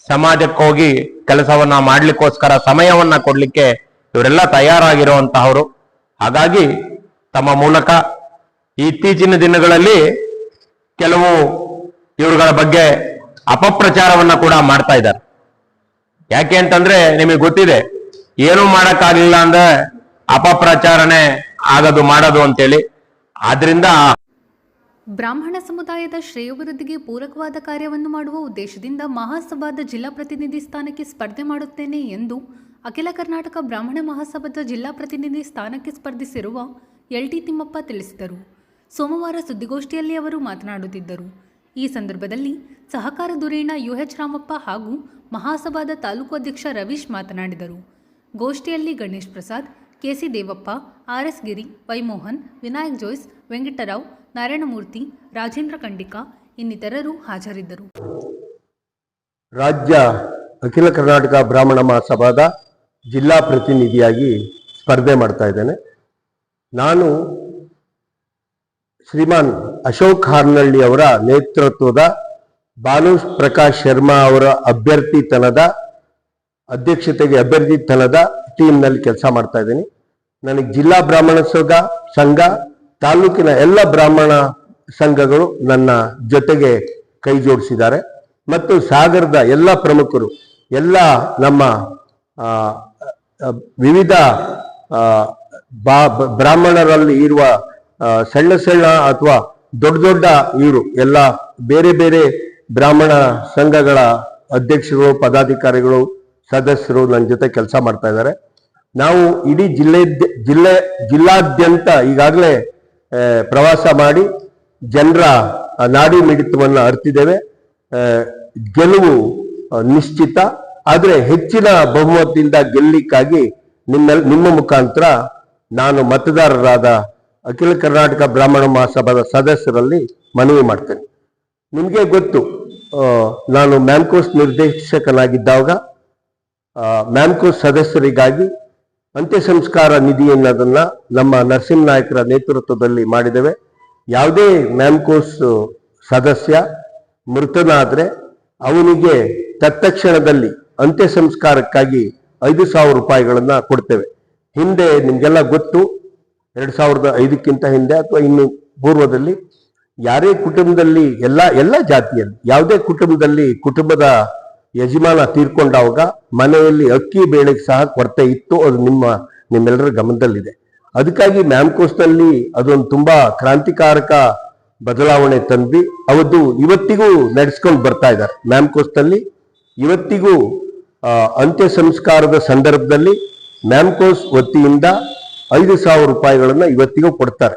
ಸಮಾಜಕ್ಕೆ ಹೋಗಿ ಕೆಲಸವನ್ನ ಮಾಡ್ಲಿಕ್ಕೋಸ್ಕರ ಸಮಯವನ್ನ ಕೊಡ್ಲಿಕ್ಕೆ ಇವರೆಲ್ಲ ತಯಾರಾಗಿರುವಂತಹವರು. ಹಾಗಾಗಿ ತಮ್ಮ ಮೂಲಕ ಇತ್ತೀಚಿನ ದಿನಗಳಲ್ಲಿ ಕೆಲವು ಇವರುಗಳ ಬಗ್ಗೆ ಅಪಪ್ರಚಾರವನ್ನ ಕೂಡ ಮಾಡ್ತಾ ಇದ್ದಾರೆ. ಯಾಕೆ ಅಂತಂದ್ರೆ ನಿಮಗೆ ಗೊತ್ತಿದೆ, ಏನೂ ಮಾಡಕ್ಕಾಗಲಿಲ್ಲ ಅಂದ್ರೆ ಅಪಪ್ರಚಾರನೆ ಆಗೋದು ಮಾಡೋದು ಅಂತೇಳಿ. ಆದ್ರಿಂದ ಬ್ರಾಹ್ಮಣ ಸಮುದಾಯದ ಶ್ರೇಯೋಭಿವೃದ್ಧಿಗೆ ಪೂರಕವಾದ ಕಾರ್ಯವನ್ನು ಮಾಡುವ ಉದ್ದೇಶದಿಂದ ಮಹಾಸಭಾದ ಜಿಲ್ಲಾ ಪ್ರತಿನಿಧಿ ಸ್ಥಾನಕ್ಕೆ ಸ್ಪರ್ಧೆ ಮಾಡುತ್ತೇನೆ ಎಂದು ಅಖಿಲ ಕರ್ನಾಟಕ ಬ್ರಾಹ್ಮಣ ಮಹಾಸಭಾದ ಜಿಲ್ಲಾ ಪ್ರತಿನಿಧಿ ಸ್ಥಾನಕ್ಕೆ ಸ್ಪರ್ಧಿಸಿರುವ LT ತಿಮ್ಮಪ್ಪ ತಿಳಿಸಿದರು. ಸೋಮವಾರ ಸುದ್ದಿಗೋಷ್ಠಿಯಲ್ಲಿ ಅವರು ಮಾತನಾಡುತ್ತಿದ್ದರು. ಈ ಸಂದರ್ಭದಲ್ಲಿ ಸಹಕಾರ ಧುರೀಣ UH ರಾಮಪ್ಪ ಹಾಗೂ ಮಹಾಸಭಾದ ತಾಲೂಕು ಅಧ್ಯಕ್ಷ ರವೀಶ್ ಮಾತನಾಡಿದರು. ಗೋಷ್ಠಿಯಲ್ಲಿ ಗಣೇಶ್ ಪ್ರಸಾದ್, KC ದೇವಪ್ಪ, RS ಗಿರಿ, ವೈಮೋಹನ್, ವಿನಾಯಕ್ ಜೋಯ್ಸ್, ವೆಂಕಟರಾವ್, ನಾರಾಯಣಮೂರ್ತಿ, ರಾಜೇಂದ್ರ ಖಂಡಿಕಾ ಇನ್ನಿತರರು ಹಾಜರಿದ್ದರು. ರಾಜ್ಯ ಅಖಿಲ ಕರ್ನಾಟಕ ಬ್ರಾಹ್ಮಣ ಮಹಾಸಭಾದ ಜಿಲ್ಲಾ ಪ್ರತಿನಿಧಿಯಾಗಿ ಸ್ಪರ್ಧೆ ಮಾಡ್ತಾ ಇದ್ದೇನೆ. ನಾನು ಶ್ರೀಮಾನ್ ಅಶೋಕ್ ಹಾರ್ನಳ್ಳಿ ಅವರ ನೇತೃತ್ವದ ಭಾನು ಪ್ರಕಾಶ್ ಶರ್ಮಾ ಅವರ ಅಭ್ಯರ್ಥಿತನದ ಟೀಮ್ನಲ್ಲಿ ಕೆಲಸ ಮಾಡ್ತಾ ಇದ್ದೀನಿ. ನನಗೆ ಜಿಲ್ಲಾ ಬ್ರಾಹ್ಮಣ ಸಂಘ, ತಾಲೂಕಿನ ಎಲ್ಲ ಬ್ರಾಹ್ಮಣ ಸಂಘಗಳು ನನ್ನ ಜೊತೆಗೆ ಕೈ ಜೋಡಿಸಿದ್ದಾರೆ ಮತ್ತು ಸಾಗರದ ಎಲ್ಲ ಪ್ರಮುಖರು, ಎಲ್ಲ ನಮ್ಮ ವಿವಿಧ ಬ್ರಾಹ್ಮಣರಲ್ಲಿ ಇರುವ ಸಣ್ಣ ಅಥವಾ ದೊಡ್ಡ ಇವರು ಎಲ್ಲ ಬೇರೆ ಬೇರೆ ಬ್ರಾಹ್ಮಣ ಸಂಘಗಳ ಅಧ್ಯಕ್ಷರು, ಪದಾಧಿಕಾರಿಗಳು, ಸದಸ್ಯರು ನನ್ನ ಜೊತೆ ಕೆಲಸ ಮಾಡ್ತಾ ಇದ್ದಾರೆ. ನಾವು ಇಡೀ ಜಿಲ್ಲಾದ್ಯಂತ ಈಗಾಗಲೇ ಪ್ರವಾಸ ಮಾಡಿ ಜನರ ನಾಡಿ ಮಿಡಿತವನ್ನು ಅರ್ತಿದ್ದೇವೆ. ಗೆಲುವು ನಿಶ್ಚಿತ, ಆದರೆ ಹೆಚ್ಚಿನ ಬಹುಮತದಿಂದ ಗೆಲ್ಲಲಿಕ್ಕಾಗಿ ನಿಮ್ಮ ಮುಖಾಂತರ ನಾನು ಮತದಾರರಾದ ಅಖಿಲ ಕರ್ನಾಟಕ ಬ್ರಾಹ್ಮಣ ಮಹಾಸಭಾದ ಸದಸ್ಯರಲ್ಲಿ ಮನವಿ ಮಾಡ್ತೇನೆ. ನಿಮಗೆ ಗೊತ್ತು, ನಾನು ಮ್ಯಾಮ್ಕೋಸ್ ನಿರ್ದೇಶಕನಾಗಿದ್ದಾಗ ಮ್ಯಾಮ್ಕೋಸ್ ಸದಸ್ಯರಿಗಾಗಿ ಅಂತ್ಯ ಸಂಸ್ಕಾರ ನಿಧಿ ಎನ್ನೋದನ್ನ ನಮ್ಮ ನರಸಿಂಹ ನಾಯಕರ ನೇತೃತ್ವದಲ್ಲಿ ಮಾಡಿದ್ದೇವೆ. ಯಾವುದೇ ಮ್ಯಾಮ್ಕೋಸ್ ಸದಸ್ಯ ಮೃತನಾದ್ರೆ ಅವನಿಗೆ ತತ್ಕ್ಷಣದಲ್ಲಿ ಅಂತ್ಯ ಸಂಸ್ಕಾರಕ್ಕಾಗಿ 5,000 ರೂಪಾಯಿಗಳನ್ನ ಕೊಡ್ತೇವೆ. ಹಿಂದೆ ನಿಮ್ಗೆಲ್ಲ ಗೊತ್ತು, 2005ಕ್ಕಿಂತ ಹಿಂದೆ ಅಥವಾ ಇನ್ನು ಪೂರ್ವದಲ್ಲಿ ಯಾರೇ ಕುಟುಂಬದಲ್ಲಿ ಎಲ್ಲ ಜಾತಿಯಲ್ಲಿ ಯಾವುದೇ ಕುಟುಂಬದಲ್ಲಿ ಕುಟುಂಬದ ಯಜಮಾನ ತೀರ್ಕೊಂಡಾಗ ಮನೆಯಲ್ಲಿ ಅಕ್ಕಿ ಬೇಳೆಗೆ ಸಹ ಕೊರತೆ ಇತ್ತು. ಅದು ನಿಮ್ಮೆಲ್ಲರ ಗಮನದಲ್ಲಿದೆ. ಅದಕ್ಕಾಗಿ ಮ್ಯಾಮ್ಕೋಸ್ನಲ್ಲಿ ಅದೊಂದು ತುಂಬಾ ಕ್ರಾಂತಿಕಾರಕ ಬದಲಾವಣೆ ತಂದ್ವಿ. ಅವತ್ತು ಇವತ್ತಿಗೂ ನಡೆಸ್ಕೊಂಡು ಬರ್ತಾ ಇದ್ದಾರೆ. ಮ್ಯಾಮ್ಕೋಸ್ನಲ್ಲಿ ಇವತ್ತಿಗೂ ಅಂತ್ಯ ಸಂಸ್ಕಾರದ ಸಂದರ್ಭದಲ್ಲಿ ಮ್ಯಾಮ್ಕೋಸ್ ವತಿಯಿಂದ 5,000 ರೂಪಾಯಿಗಳನ್ನ ಇವತ್ತಿಗೂ ಕೊಡ್ತಾರೆ.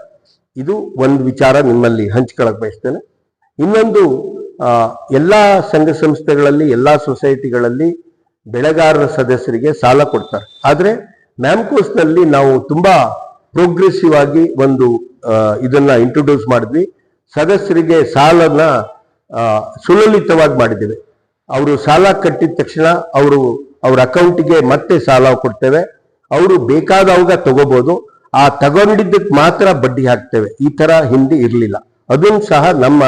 ಇದು ಒಂದು ವಿಚಾರ ನಿಮ್ಮಲ್ಲಿ ಹಂಚ್ಕೊಳಕ್ ಬಯಸ್ತೇನೆ. ಇನ್ನೊಂದು, ಎಲ್ಲಾ ಸಂಘ ಸಂಸ್ಥೆಗಳಲ್ಲಿ, ಎಲ್ಲಾ ಸೊಸೈಟಿಗಳಲ್ಲಿ ಬೆಳೆಗಾರರ ಸದಸ್ಯರಿಗೆ ಸಾಲ ಕೊಡ್ತಾರೆ. ಆದ್ರೆ ಮ್ಯಾಮ್ಕೋಸ್ನಲ್ಲಿ ನಾವು ತುಂಬಾ ಪ್ರೋಗ್ರೆಸಿವ್ ಆಗಿ ಒಂದು ಇದನ್ನ ಇಂಟ್ರೊಡ್ಯೂಸ್ ಮಾಡಿದ್ವಿ. ಸದಸ್ಯರಿಗೆ ಸಾಲನ ಸುಲಲಿತವಾಗಿ ಮಾಡಿದ್ದೇವೆ. ಅವರು ಸಾಲ ಕಟ್ಟಿದ ತಕ್ಷಣ ಅವ್ರ ಅಕೌಂಟಿಗೆ ಮತ್ತೆ ಸಾಲ ಕೊಡ್ತೇವೆ. ಅವರು ಬೇಕಾದವಾಗ ತಗೋಬಹುದು. ಆ ತಗೊಂಡಿದ್ದಕ್ಕೆ ಮಾತ್ರ ಬಡ್ಡಿ ಹಾಕ್ತೇವೆ. ಈ ತರ ಹಿಂದೆ ಇರಲಿಲ್ಲ. ಅದನ್ನು ಸಹ ನಮ್ಮ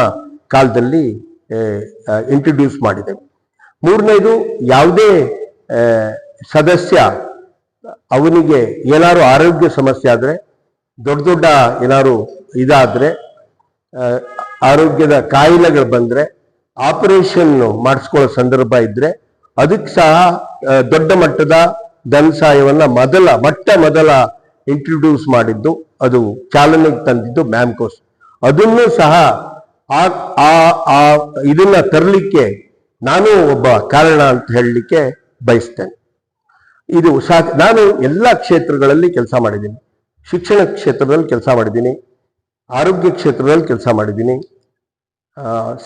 ಕಾಲದಲ್ಲಿ ಇಂಟ್ರೊಡ್ಯೂಸ್ ಮಾಡಿದ್ದೇವೆ. ಮೂರನೇದು, ಯಾವುದೇ ಸದಸ್ಯ ಅವನಿಗೆ ಏನಾದ್ರು ಆರೋಗ್ಯ ಸಮಸ್ಯೆ ಆದ್ರೆ, ದೊಡ್ಡ ಏನಾದ್ರು ಇದಾದ್ರೆ, ಆರೋಗ್ಯದ ಕಾಯಿಲೆಗಳು ಬಂದ್ರೆ, ಆಪರೇಷನ್ ಮಾಡಿಸ್ಕೊಳ್ಳೋ ಸಂದರ್ಭ ಇದ್ರೆ ಅದಕ್ಕೆ ಸಹ ದೊಡ್ಡ ಮಟ್ಟದ ಧನ ಸಹಾಯವನ್ನ ಮೊಟ್ಟ ಮೊದಲ ಇಂಟ್ರೊಡ್ಯೂಸ್ ಮಾಡಿದ್ದು ಅದು ಚಾಲನೆಗೆ ತಂದಿದ್ದು ಮ್ಯಾಮ್ಕೋಸ್. ಅದನ್ನು ಸಹ ಆ ಆ ಇದನ್ನ ತರಲಿಕ್ಕೆ ನಾನು ಒಬ್ಬ ಕಾರಣ ಅಂತ ಹೇಳಲಿಕ್ಕೆ ಬಯಸ್ತೇನೆ. ಇದು ನಾನು ಎಲ್ಲ ಕ್ಷೇತ್ರಗಳಲ್ಲಿ ಕೆಲಸ ಮಾಡಿದ್ದೀನಿ. ಶಿಕ್ಷಣ ಕ್ಷೇತ್ರದಲ್ಲಿ ಕೆಲಸ ಮಾಡಿದ್ದೀನಿ, ಆರೋಗ್ಯ ಕ್ಷೇತ್ರದಲ್ಲಿ ಕೆಲಸ ಮಾಡಿದ್ದೀನಿ,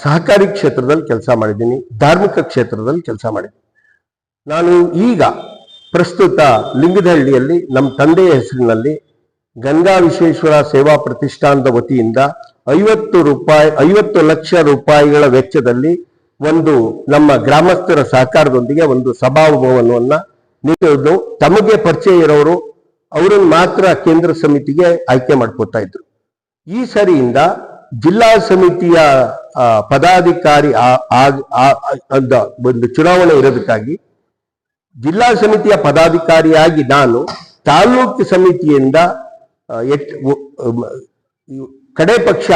ಸಹಕಾರಿ ಕ್ಷೇತ್ರದಲ್ಲಿ ಕೆಲಸ ಮಾಡಿದ್ದೀನಿ, ಧಾರ್ಮಿಕ ಕ್ಷೇತ್ರದಲ್ಲಿ ಕೆಲಸ ಮಾಡಿದ್ದೀನಿ. ನಾನು ಈಗ ಪ್ರಸ್ತುತ ಲಿಂಗದಹಳ್ಳಿಯಲ್ಲಿ ನಮ್ಮ ತಂದೆಯ ಹೆಸರಿನಲ್ಲಿ ಗಂಗಾ ವಿಶ್ವೇಶ್ವರ ಸೇವಾ ಪ್ರತಿಷ್ಠಾನದ ವತಿಯಿಂದ 50 ಲಕ್ಷ ರೂಪಾಯಿಗಳ ವೆಚ್ಚದಲ್ಲಿ ಒಂದು ನಮ್ಮ ಗ್ರಾಮಸ್ಥರ ಸಹಕಾರದೊಂದಿಗೆ ಒಂದು ಸಭಾಭವನವನ್ನ ನೀಡೋದು. ತಮಗೆ ಪರಿಚಯ ಇರೋರು ಅವರನ್ನು ಮಾತ್ರ ಕೇಂದ್ರ ಸಮಿತಿಗೆ ಆಯ್ಕೆ ಮಾಡ್ಕೋತಾ ಇದ್ರು. ಈ ಸರಿಯಿಂದ ಜಿಲ್ಲಾ ಸಮಿತಿಯ ಪದಾಧಿಕಾರಿ ಒಂದು ಚುನಾವಣೆ ಇರೋದಕ್ಕಾಗಿ ಜಿಲ್ಲಾ ಸಮಿತಿಯ ಪದಾಧಿಕಾರಿಯಾಗಿ ನಾನು ತಾಲೂಕು ಸಮಿತಿಯಿಂದ ಕಡೆ ಪಕ್ಷ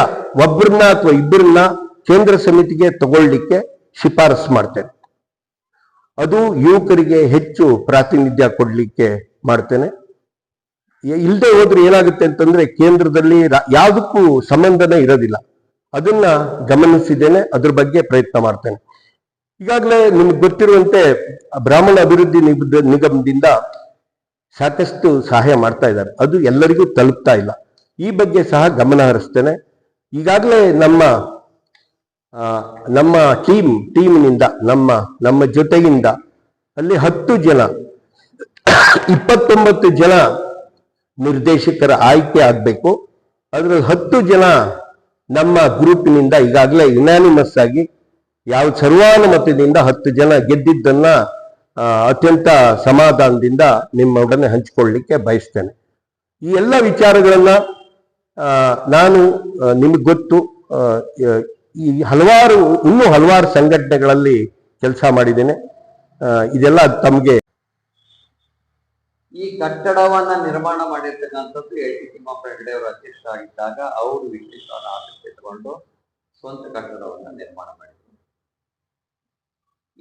ಒಬ್ಬರನ್ನ ಅಥವಾ ಇಬ್ಬರನ್ನ ಕೇಂದ್ರ ಸಮಿತಿಗೆ ತಗೊಳ್ಳಿಕ್ಕೆ ಶಿಫಾರಸು ಮಾಡ್ತೇನೆ. ಅದು ಯುವಕರಿಗೆ ಹೆಚ್ಚು ಪ್ರಾತಿನಿಧ್ಯ ಕೊಡ್ಲಿಕ್ಕೆ ಮಾಡ್ತೇನೆ. ಇಲ್ಲದೆ ಹೋದ್ರೆ ಏನಾಗುತ್ತೆ ಅಂತಂದ್ರೆ ಕೇಂದ್ರದಲ್ಲಿ ಯಾವುದಕ್ಕೂ ಸಂಬಂಧನೇ ಇರೋದಿಲ್ಲ. ಅದನ್ನ ಗಮನಿಸಿದ್ದೇನೆ, ಅದ್ರ ಬಗ್ಗೆ ಪ್ರಯತ್ನ ಮಾಡ್ತೇನೆ. ಈಗಾಗಲೇ ನಿಮ್ಗೆ ಗೊತ್ತಿರುವಂತೆ ಬ್ರಾಹ್ಮಣ ಅಭಿವೃದ್ಧಿ ನಿಗಮದಿಂದ ಸಾಕಷ್ಟು ಸಹಾಯ ಮಾಡ್ತಾ ಇದ್ದಾರೆ. ಅದು ಎಲ್ಲರಿಗೂ ತಲುಪ್ತಾ ಇಲ್ಲ. ಈ ಬಗ್ಗೆ ಸಹ ಗಮನ ಹರಿಸ್ತೇನೆ. ಈಗಾಗಲೇ ನಮ್ಮ ಟೀಮ್ನಿಂದ ನಮ್ಮ ಜೊತೆಗಿಂದ ಅಲ್ಲಿ 10 ಜನ 29 ಜನ ನಿರ್ದೇಶಕರ ಆಯ್ಕೆ ಆಗಬೇಕು. ಅದ್ರಲ್ಲಿ 10 ಜನ ನಮ್ಮ ಗ್ರೂಪಿನಿಂದ ಈಗಾಗಲೇ ಯುನಾನಿಮಸ್ ಆಗಿ ಸರ್ವಾನುಮತದಿಂದ 10 ಜನ ಗೆದ್ದಿದ್ದನ್ನ ಅತ್ಯಂತ ಸಮಾಧಾನದಿಂದ ನಿಮ್ಮೊಡನೆ ಹಂಚಿಕೊಳ್ಳಲಿಕ್ಕೆ ಬಯಸ್ತೇನೆ. ಈ ಎಲ್ಲ ವಿಚಾರಗಳನ್ನ ನಾನು ನಿಮಗೆ ಗೊತ್ತು, ಇನ್ನೂ ಹಲವಾರು ಸಂಘಟನೆಗಳಲ್ಲಿ ಕೆಲಸ ಮಾಡಿದ್ದೇನೆ. ಇದೆಲ್ಲ ತಮಗೆ ಈ ಕಟ್ಟಡವನ್ನ ನಿರ್ಮಾಣ ಮಾಡಿರ್ತಕ್ಕಂಥದ್ದು ಎಲ್ ಟಿ ತಿಮ್ಮಪ್ಪ ಹೆಗಡೆ ಅವರು ಅಧ್ಯಕ್ಷರಾಗಿದ್ದಾಗ ಅವರು ವಿಶೇಷವಾದ ಆಸಕ್ತಿ ತಗೊಂಡು ಸ್ವಂತ ಕಟ್ಟಡವನ್ನ ನಿರ್ಮಾಣ ಮಾಡಿದ್ರು.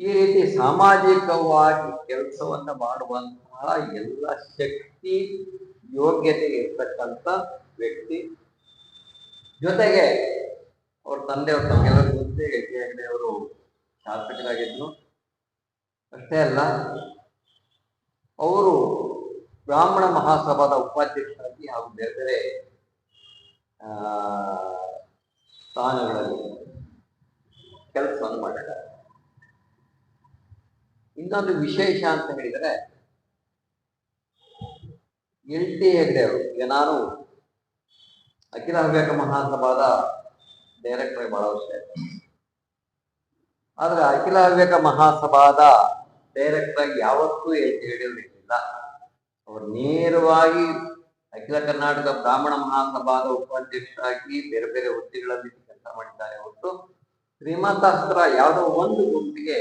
ಈ ರೀತಿ ಸಾಮಾಜಿಕವಾಗಿ ಕೆಲಸವನ್ನ ಮಾಡುವಂತಹ ಎಲ್ಲ ಶಕ್ತಿ ಯೋಗ್ಯತೆ ಇರ್ತಕ್ಕಂಥ ವ್ಯಕ್ತಿ. ಜೊತೆಗೆ ಅವ್ರ ತಂದೆಯವರು ತಮಗೆಲ್ಲರೂ ಗೊತ್ತೇ ಎಲ್ ಟಿ ಹೆಗಡೆ ಅವರು ಶಾಸಕರಾಗಿದ್ರು. ಅಷ್ಟೇ ಅಲ್ಲ, ಅವರು ಬ್ರಾಹ್ಮಣ ಮಹಾಸಭಾದ ಉಪಾಧ್ಯಕ್ಷರಾಗಿ ಹಾಗೂ ಬೇರೆ ಬೇರೆ ಸ್ಥಾನಗಳಲ್ಲಿ ಕೆಲಸವನ್ನು ಮಾಡಿದ್ದಾರೆ. ಇನ್ನೊಂದು ವಿಶೇಷ ಅಂತ ಹೇಳಿದರೆ ಎಲ್ ಟಿ ಹೆಗಡೆ ಅವರು, ಈಗ ನಾನು ಅಖಿಲ ಹವ್ಯಕ ಮಹಾಸಭಾದ ಡೈರೆಕ್ಟರ್ ಬಹಳ ವರ್ಷ ಆಯ್ತು. ಆದ್ರೆ ಅಖಿಲ ಹವ್ಯಕ ಮಹಾಸಭಾದ ಡೈರೆಕ್ಟರ್ ಆಗಿ ಯಾವತ್ತೂ ಎಲ್ ಟಿ ಹೆಗಡೆ ಅವರು ಇರಲಿಲ್ಲ. ಅವರು ನೇರವಾಗಿ ಅಖಿಲ ಕರ್ನಾಟಕ ಬ್ರಾಹ್ಮಣ ಮಹಾಸಭಾದ ಉಪಾಧ್ಯಕ್ಷರಾಗಿ ಬೇರೆ ಬೇರೆ ಹುದ್ದೆಗಳಲ್ಲಿ ಕೆಲಸ ಮಾಡಿದ್ದಾರೆ ಹೊರತು ಶ್ರೀಮಂತಾಸ್ತ್ರ ಯಾವುದೋ ಒಂದು ಗುಂಪಿಗೆ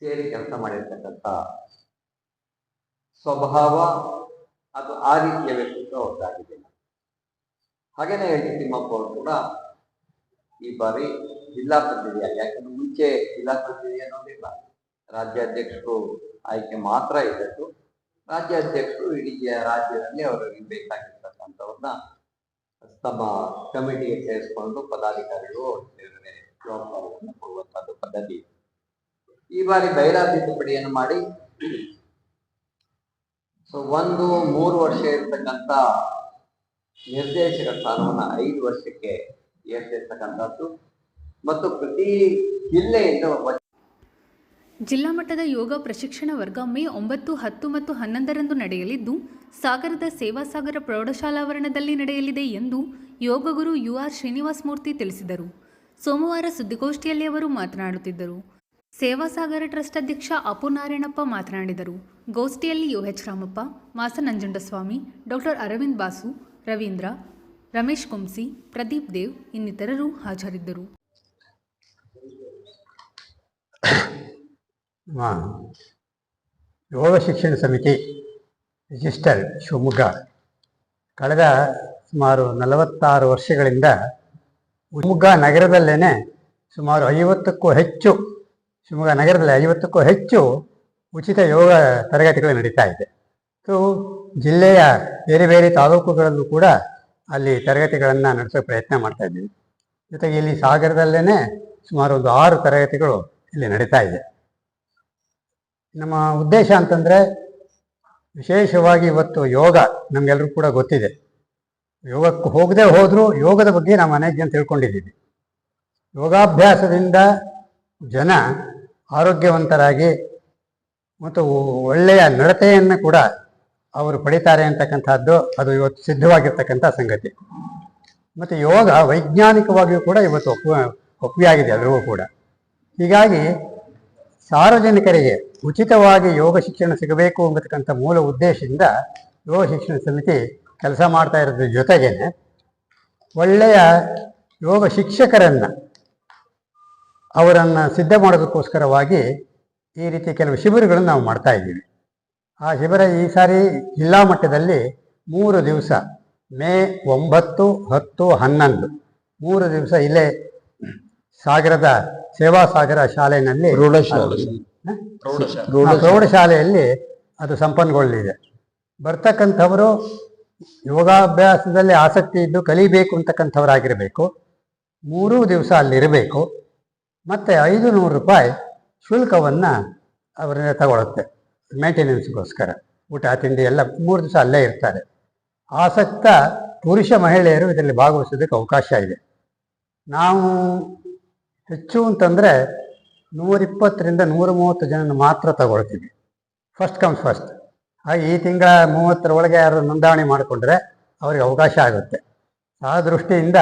ಸೇರಿ ಕೆಲಸ ಮಾಡಿರ್ತಕ್ಕಂಥ ಸ್ವಭಾವ, ಅದು ಆ ರೀತಿಯ ವ್ಯಕ್ತಿತ್ವ ಅವ್ರದ್ದಾಗಿದೆ. ಹಾಗೇನೆ ಎಲ್ ಟಿ ತಿಮ್ಮಪ್ಪ ಅವರು ಕೂಡ ಈ ಬಾರಿ ಜಿಲ್ಲಾ ಪ್ರತಿನಿಧಿಯಾಗಿ, ಯಾಕಂದ್ರೆ ಮುಂಚೆ ಜಿಲ್ಲಾ ಪ್ರತಿನಿಧಿ ಅನ್ನೋದಿಲ್ಲ, ರಾಜ್ಯಾಧ್ಯಕ್ಷರು ಆಯ್ಕೆ ಮಾತ್ರ ಇದ್ದದ್ದು. ರಾಜ್ಯಾಧ್ಯಕ್ಷರು ಇಡೀ ರಾಜ್ಯದಲ್ಲಿ ಅವರಿಗೆ ಬೇಕಾಗಿರ್ತಕ್ಕಂಥವ್ರನ್ನ ತಮ್ಮ ಕಮಿಟಿಗೆ ಸೇರಿಸಿಕೊಂಡು ಪದಾಧಿಕಾರಿಗಳು ಜವಾಬ್ದಾರಿಯನ್ನು ಕೊಡುವಂತಹದ್ದು ಪದ್ಧತಿ. ಈ ಬಾರಿ ಬೈರಾ ತಿದ್ದುಪಡಿಯನ್ನು ಮಾಡಿ 3 ವರ್ಷ ಇರ್ತಕ್ಕಂಥ ನಿರ್ದೇಶಕ ಸ್ಥಾನವನ್ನ 5 ವರ್ಷಕ್ಕೆ ಏರ್ತಿರ್ತಕ್ಕಂಥದ್ದು ಮತ್ತು ಪ್ರತಿ ಜಿಲ್ಲೆಯಿಂದ ಜಿಲ್ಲಾ ಮಟ್ಟದ ಯೋಗ ಪ್ರಶಿಕ್ಷಣ ವರ್ಗ ಮೇ 9, 10 ಮತ್ತು 11ರಂದು ನಡೆಯಲಿದ್ದು ಸಾಗರದ ಸೇವಾಸಾಗರ ಪ್ರೌಢಶಾಲಾವರಣದಲ್ಲಿ ನಡೆಯಲಿದೆ ಎಂದು ಯೋಗಗುರು UR ಶ್ರೀನಿವಾಸ ಮೂರ್ತಿ ತಿಳಿಸಿದರು. ಸೋಮವಾರ ಸುದ್ದಿಗೋಷ್ಠಿಯಲ್ಲಿ ಅವರು ಮಾತನಾಡುತ್ತಿದ್ದರು. ಸೇವಾಸಾಗರ ಟ್ರಸ್ಟ್ ಅಧ್ಯಕ್ಷ ಅಪು ನಾರಾಯಣಪ್ಪ ಮಾತನಾಡಿದರು. ಗೋಷ್ಠಿಯಲ್ಲಿ UH ರಾಮಪ್ಪ, ಮಾಸ ನಂಜುಂಡಸ್ವಾಮಿ, ಡಾಕ್ಟರ್ ಅರವಿಂದ್ ಬಾಸು, ರವೀಂದ್ರ, ರಮೇಶ್ ಕುಂಸಿ, ಪ್ರದೀಪ್ ದೇವ್ ಇನ್ನಿತರರು ಹಾಜರಿದ್ದರು. ಯೋಗ ಶಿಕ್ಷಣ ಸಮಿತಿ ರಿಜಿಸ್ಟರ್ ಶಿವಮೊಗ್ಗ ಕಳೆದ ಸುಮಾರು 46 ವರ್ಷಗಳಿಂದ ಶಿವಮೊಗ್ಗ ನಗರದಲ್ಲೇ ಸುಮಾರು 50ಕ್ಕೂ ಹೆಚ್ಚು, ಶಿವಮೊಗ್ಗ ನಗರದಲ್ಲಿ 50ಕ್ಕೂ ಹೆಚ್ಚು ಉಚಿತ ಯೋಗ ತರಗತಿಗಳು ನಡೀತಾ ಇದೆ. ಜಿಲ್ಲೆಯ ಬೇರೆ ಬೇರೆ ತಾಲೂಕುಗಳಲ್ಲೂ ಕೂಡ ಅಲ್ಲಿ ತರಗತಿಗಳನ್ನು ನಡೆಸೋ ಪ್ರಯತ್ನ ಮಾಡ್ತಾ ಇದ್ದೀವಿ. ಜೊತೆಗೆ ಇಲ್ಲಿ ಸಾಗರದಲ್ಲೇ ಸುಮಾರು ಒಂದು 6 ತರಗತಿಗಳು ಇಲ್ಲಿ ನಡೀತಾ ಇದೆ. ನಮ್ಮ ಉದ್ದೇಶ ಅಂತಂದರೆ ವಿಶೇಷವಾಗಿ ಇವತ್ತು ಯೋಗ ನಮಗೆಲ್ಲರೂ ಕೂಡ ಗೊತ್ತಿದೆ. ಯೋಗಕ್ಕೆ ಹೋಗದೆ ಹೋದರೂ ಯೋಗದ ಬಗ್ಗೆ ನಾವು ಅನೇಕ ಜನ ತಿಳ್ಕೊಂಡಿದ್ದೀವಿ. ಯೋಗಾಭ್ಯಾಸದಿಂದ ಜನ ಆರೋಗ್ಯವಂತರಾಗಿ ಮತ್ತು ಒಳ್ಳೆಯ ನಡತೆಯನ್ನು ಕೂಡ ಅವರು ಪಡಿತಾರೆ ಅಂತಕ್ಕಂಥದ್ದು ಅದು ಇವತ್ತು ಸಿದ್ಧವಾಗಿರ್ತಕ್ಕಂಥ ಸಂಗತಿ. ಮತ್ತು ಯೋಗ ವೈಜ್ಞಾನಿಕವಾಗಿಯೂ ಕೂಡ ಇವತ್ತು ಒಪ್ಪಿಯಾಗಿದೆ ಎಲ್ಲರಿಗೂ ಕೂಡ. ಹೀಗಾಗಿ ಸಾರ್ವಜನಿಕರಿಗೆ ಉಚಿತವಾಗಿ ಯೋಗ ಶಿಕ್ಷಣ ಸಿಗಬೇಕು ಎಂಬತಕ್ಕಂಥ ಮೂಲ ಉದ್ದೇಶದಿಂದ ಯೋಗ ಶಿಕ್ಷಣ ಸಮಿತಿ ಕೆಲಸ ಮಾಡ್ತಾ ಇರೋದ್ರ ಜೊತೆಗೇ ಒಳ್ಳೆಯ ಯೋಗ ಶಿಕ್ಷಕರನ್ನು ಅವರನ್ನು ಸಿದ್ಧ ಮಾಡೋದಕ್ಕೋಸ್ಕರವಾಗಿ ಈ ರೀತಿ ಕೆಲವು ಶಿಬಿರಗಳನ್ನು ನಾವು ಮಾಡ್ತಾ ಇದ್ದೀವಿ. ಆ ಶಿಬಿರ ಈ ಸಾರಿ ಜಿಲ್ಲಾ ಮಟ್ಟದಲ್ಲಿ 3 ದಿವಸ ಮೇ 9, 10, 11 3 ದಿವಸ ಇಲ್ಲೇ ಸಾಗರದ ಸೇವಾ ಸಾಗರ ಶಾಲೆಯಲ್ಲಿ ಪ್ರೌಢಶಾಲೆಯಲ್ಲಿ ಅದು ಸಂಪನ್ನಗೊಳ್ಳಲಿದೆ. ಬರ್ತಕ್ಕಂಥವರು ಯೋಗಾಭ್ಯಾಸದಲ್ಲಿ ಆಸಕ್ತಿ ಇದ್ದು ಕಲಿಬೇಕು ಅಂತಕ್ಕಂಥವರಾಗಿರಬೇಕು. 3 ದಿವಸ ಅಲ್ಲಿರಬೇಕು. ಮತ್ತು 500 ರೂಪಾಯಿ ಶುಲ್ಕವನ್ನು ಅವರಿಂದ ತಗೊಳುತ್ತೆ ಮೇಂಟೆನೆನ್ಸ್ಗೋಸ್ಕರ. ಊಟ ತಿಂಡಿ ಎಲ್ಲ 3 ದಿವಸ ಅಲ್ಲೇ ಇರ್ತಾರೆ. ಆಸಕ್ತ ಪುರುಷ ಮಹಿಳೆಯರು ಇದರಲ್ಲಿ ಭಾಗವಹಿಸೋದಕ್ಕೆ ಅವಕಾಶ ಇದೆ. ನಾವು ಹೆಚ್ಚು ಅಂತಂದರೆ 120ರಿಂದ 130 ಜನನ ಮಾತ್ರ ತಗೊಳ್ತೀವಿ. First comes first. ಹಾಗೆ ಈ ತಿಂಗಳ 30ರ ಒಳಗೆ ಯಾರು ನೋಂದಣಿ ಮಾಡಿಕೊಂಡ್ರೆ ಅವರಿಗೆ ಅವಕಾಶ ಆಗುತ್ತೆ. ಆ ದೃಷ್ಟಿಯಿಂದ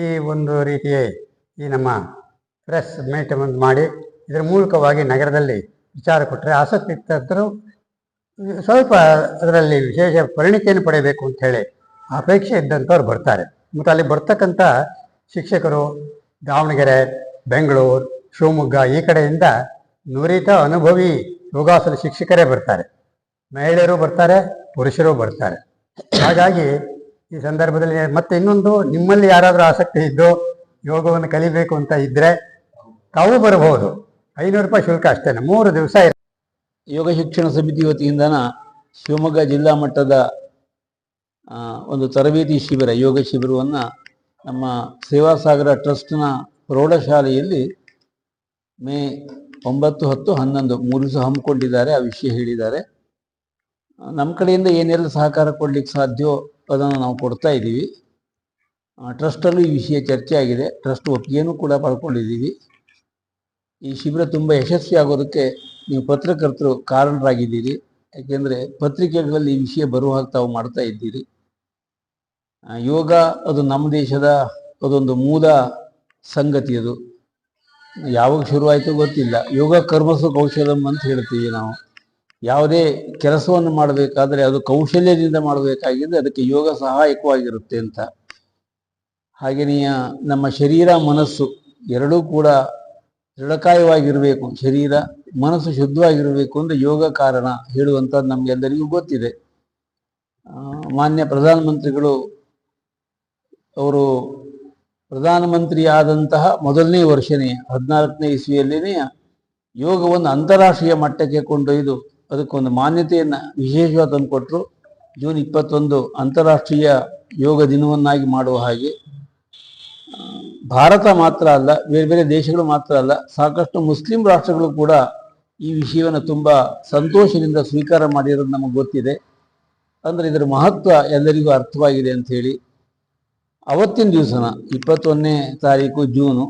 ಈ ಒಂದು ರೀತಿಯ ಈ ನಮ್ಮ ಪ್ರೆಸ್ ಮೀಟ್ ಮಾಡಿ ಇದರ ಮೂಲಕವಾಗಿ ನಗರದಲ್ಲಿ ವಿಚಾರ ಕೊಟ್ಟರೆ ಆಸಕ್ತಿ ಇದ್ದರೂ ಸ್ವಲ್ಪ ಅದರಲ್ಲಿ ವಿಶೇಷ ಪರಿಣಿತಿಯನ್ನು ಪಡೆಯಬೇಕು ಅಂಥೇಳಿ ಅಪೇಕ್ಷೆ ಇದ್ದಂಥವ್ರು ಬರ್ತಾರೆ. ಮತ್ತು ಅಲ್ಲಿ ಬರ್ತಕ್ಕಂಥ ಶಿಕ್ಷಕರು ದಾವಣಗೆರೆ, ಬೆಂಗಳೂರು, ಶಿವಮೊಗ್ಗ ಈ ಕಡೆಯಿಂದ ನುರಿತ ಅನುಭವಿ ಯೋಗಾಸನ ಶಿಕ್ಷಕರೇ ಬರ್ತಾರೆ. ಮಹಿಳೆಯರು ಬರ್ತಾರೆ, ಪುರುಷರು ಬರ್ತಾರೆ. ಹಾಗಾಗಿ ಈ ಸಂದರ್ಭದಲ್ಲಿ ಮತ್ತೆ ಇನ್ನೊಂದು, ನಿಮ್ಮಲ್ಲಿ ಯಾರಾದರೂ ಆಸಕ್ತಿ ಇದ್ದು ಯೋಗವನ್ನು ಕಲಿಬೇಕು ಅಂತ ಇದ್ದರೆ ತಾವು ಬರಬಹುದು. 500 ರೂಪಾಯಿ ಶುಲ್ಕ ಅಷ್ಟೇ. 3 ದಿವಸ ಯೋಗ ಶಿಕ್ಷಣ ಸಮಿತಿ ವತಿಯಿಂದನ ಶಿವಮೊಗ್ಗ ಜಿಲ್ಲಾ ಮಟ್ಟದ ಒಂದು ತರಬೇತಿ ಶಿಬಿರ, ಯೋಗ ಶಿಬಿರವನ್ನು ನಮ್ಮ ಸೇವಾಸಾಗರ ಟ್ರಸ್ಟ್ನ ಪ್ರೌಢಶಾಲೆಯಲ್ಲಿ ಮೇ 9, 10, 11 3 ದಿವಸ ಹಮ್ಮಿಕೊಂಡಿದ್ದಾರೆ. ಆ ವಿಷಯ ಹೇಳಿದ್ದಾರೆ. ನಮ್ಮ ಕಡೆಯಿಂದ ಏನೆಲ್ಲ ಸಹಕಾರ ಕೊಡ್ಲಿಕ್ಕೆ ಸಾಧ್ಯವೋ ಅದನ್ನು ನಾವು ಕೊಡ್ತಾ ಇದ್ದೀವಿ. ಟ್ರಸ್ಟಲ್ಲೂ ಈ ವಿಷಯ ಚರ್ಚೆ ಆಗಿದೆ. ಟ್ರಸ್ಟ್ ಒಪ್ಪಿಗೆನೂ ಕೂಡ ಪಡ್ಕೊಂಡಿದ್ದೀವಿ. ಈ ಶಿಬಿರ ತುಂಬ ಯಶಸ್ವಿ ಆಗೋದಕ್ಕೆ ನೀವು ಪತ್ರಕರ್ತರು ಕಾರಣರಾಗಿದ್ದೀರಿ. ಯಾಕೆಂದರೆ ಪತ್ರಿಕೆಗಳಲ್ಲಿ ಈ ವಿಷಯ ಬರುವ ಹಾಗೆ ತಾವು ಮಾಡ್ತಾ ಇದ್ದೀರಿ. ಯೋಗ ಅದು ನಮ್ಮ ದೇಶದ ಅದೊಂದು ಮೂಲ ಸಂಗತಿ. ಅದು ಯಾವಾಗ ಶುರುವಾಯಿತು ಗೊತ್ತಿಲ್ಲ. ಯೋಗ ಕರ್ಮಸು ಕೌಶಲಂ ಅಂತ ಹೇಳ್ತೀವಿ ನಾವು. ಯಾವುದೇ ಕೆಲಸವನ್ನು ಮಾಡಬೇಕಾದ್ರೆ ಅದು ಕೌಶಲ್ಯದಿಂದ ಮಾಡಬೇಕಾಗಿದೆ. ಅದಕ್ಕೆ ಯೋಗ ಸಹಾಯಕವಾಗಿರುತ್ತೆ ಅಂತ. ಹಾಗೆಯೇ ನಮ್ಮ ಶರೀರ ಮನಸ್ಸು ಎರಡೂ ಕೂಡ ದೃಢಕಾಯವಾಗಿರಬೇಕು. ಶರೀರ ಮನಸ್ಸು ಶುದ್ಧವಾಗಿರಬೇಕು ಅಂದರೆ ಯೋಗ ಕಾರಣ ಹೇಳುವಂಥದ್ದು ನಮಗೆಲ್ಲರಿಗೂ ಗೊತ್ತಿದೆ. ಮಾನ್ಯ ಪ್ರಧಾನಮಂತ್ರಿಗಳು ಅವರು ಪ್ರಧಾನಮಂತ್ರಿ ಆದಂತಹ ಮೊದಲನೇ ವರ್ಷನೇ 14ನೇ ಇಸ್ವಿಯಲ್ಲಿನೇ ಯೋಗವನ್ನು ಅಂತಾರಾಷ್ಟ್ರೀಯ ಮಟ್ಟಕ್ಕೆ ಕೊಂಡೊಯ್ದು ಅದಕ್ಕೊಂದು ಮಾನ್ಯತೆಯನ್ನು ವಿಶೇಷವಾಗಿ ತಂದುಕೊಟ್ರು. ಜೂನ್ 21 ಅಂತಾರಾಷ್ಟ್ರೀಯ ಯೋಗ ದಿನವನ್ನಾಗಿ ಮಾಡುವ ಹಾಗೆ ಭಾರತ ಮಾತ್ರ ಅಲ್ಲ, ಬೇರೆ ಬೇರೆ ದೇಶಗಳು ಮಾತ್ರ ಅಲ್ಲ, ಸಾಕಷ್ಟು ಮುಸ್ಲಿಂ ರಾಷ್ಟ್ರಗಳು ಕೂಡ ಈ ವಿಷಯವನ್ನು ತುಂಬ ಸಂತೋಷದಿಂದ ಸ್ವೀಕಾರ ಮಾಡಿರೋದು ನಮಗೆ ಗೊತ್ತಿದೆ. ಅಂದರೆ ಇದರ ಮಹತ್ವ ಎಲ್ಲರಿಗೂ ಅರ್ಥವಾಗಿದೆ ಅಂಥೇಳಿ ಅವತ್ತಿನ ದಿವಸನ 21ನೇ ತಾರೀಕು ಜೂನು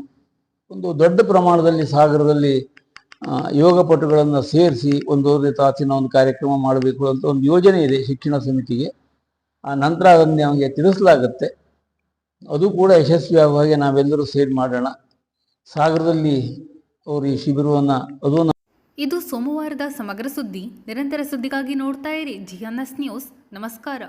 ಒಂದು ದೊಡ್ಡ ಪ್ರಮಾಣದಲ್ಲಿ ಸಾಗರದಲ್ಲಿ ಯೋಗಪಟುಗಳನ್ನು ಸೇರಿಸಿ ಒಂದು ತಾಸಿನ ಒಂದು ಕಾರ್ಯಕ್ರಮ ಮಾಡಬೇಕು ಅಂತ ಒಂದು ಯೋಜನೆ ಇದೆ ಶಿಕ್ಷಣ ಸಮಿತಿಗೆ. ಆ ನಂತರ ಅದನ್ನು ನಮಗೆ ತಿಳಿಸಲಾಗುತ್ತೆ. ಅದು ಕೂಡ ಯಶಸ್ವಿ ಆಗುವ ಹಾಗೆ ನಾವೆಲ್ಲರೂ ಸೇರಿ ಮಾಡೋಣ. ಸಾಗರದಲ್ಲಿ ಅವರು ಈ ಶಿಬಿರವನ್ನು ಇದು ಸೋಮವಾರದ ಸಮಗ್ರ ಸುದ್ದಿ. ನಿರಂತರ ಸುದ್ದಿಗಾಗಿ ನೋಡ್ತಾ ಇರಿ GNS ನ್ಯೂಸ್. ನಮಸ್ಕಾರ.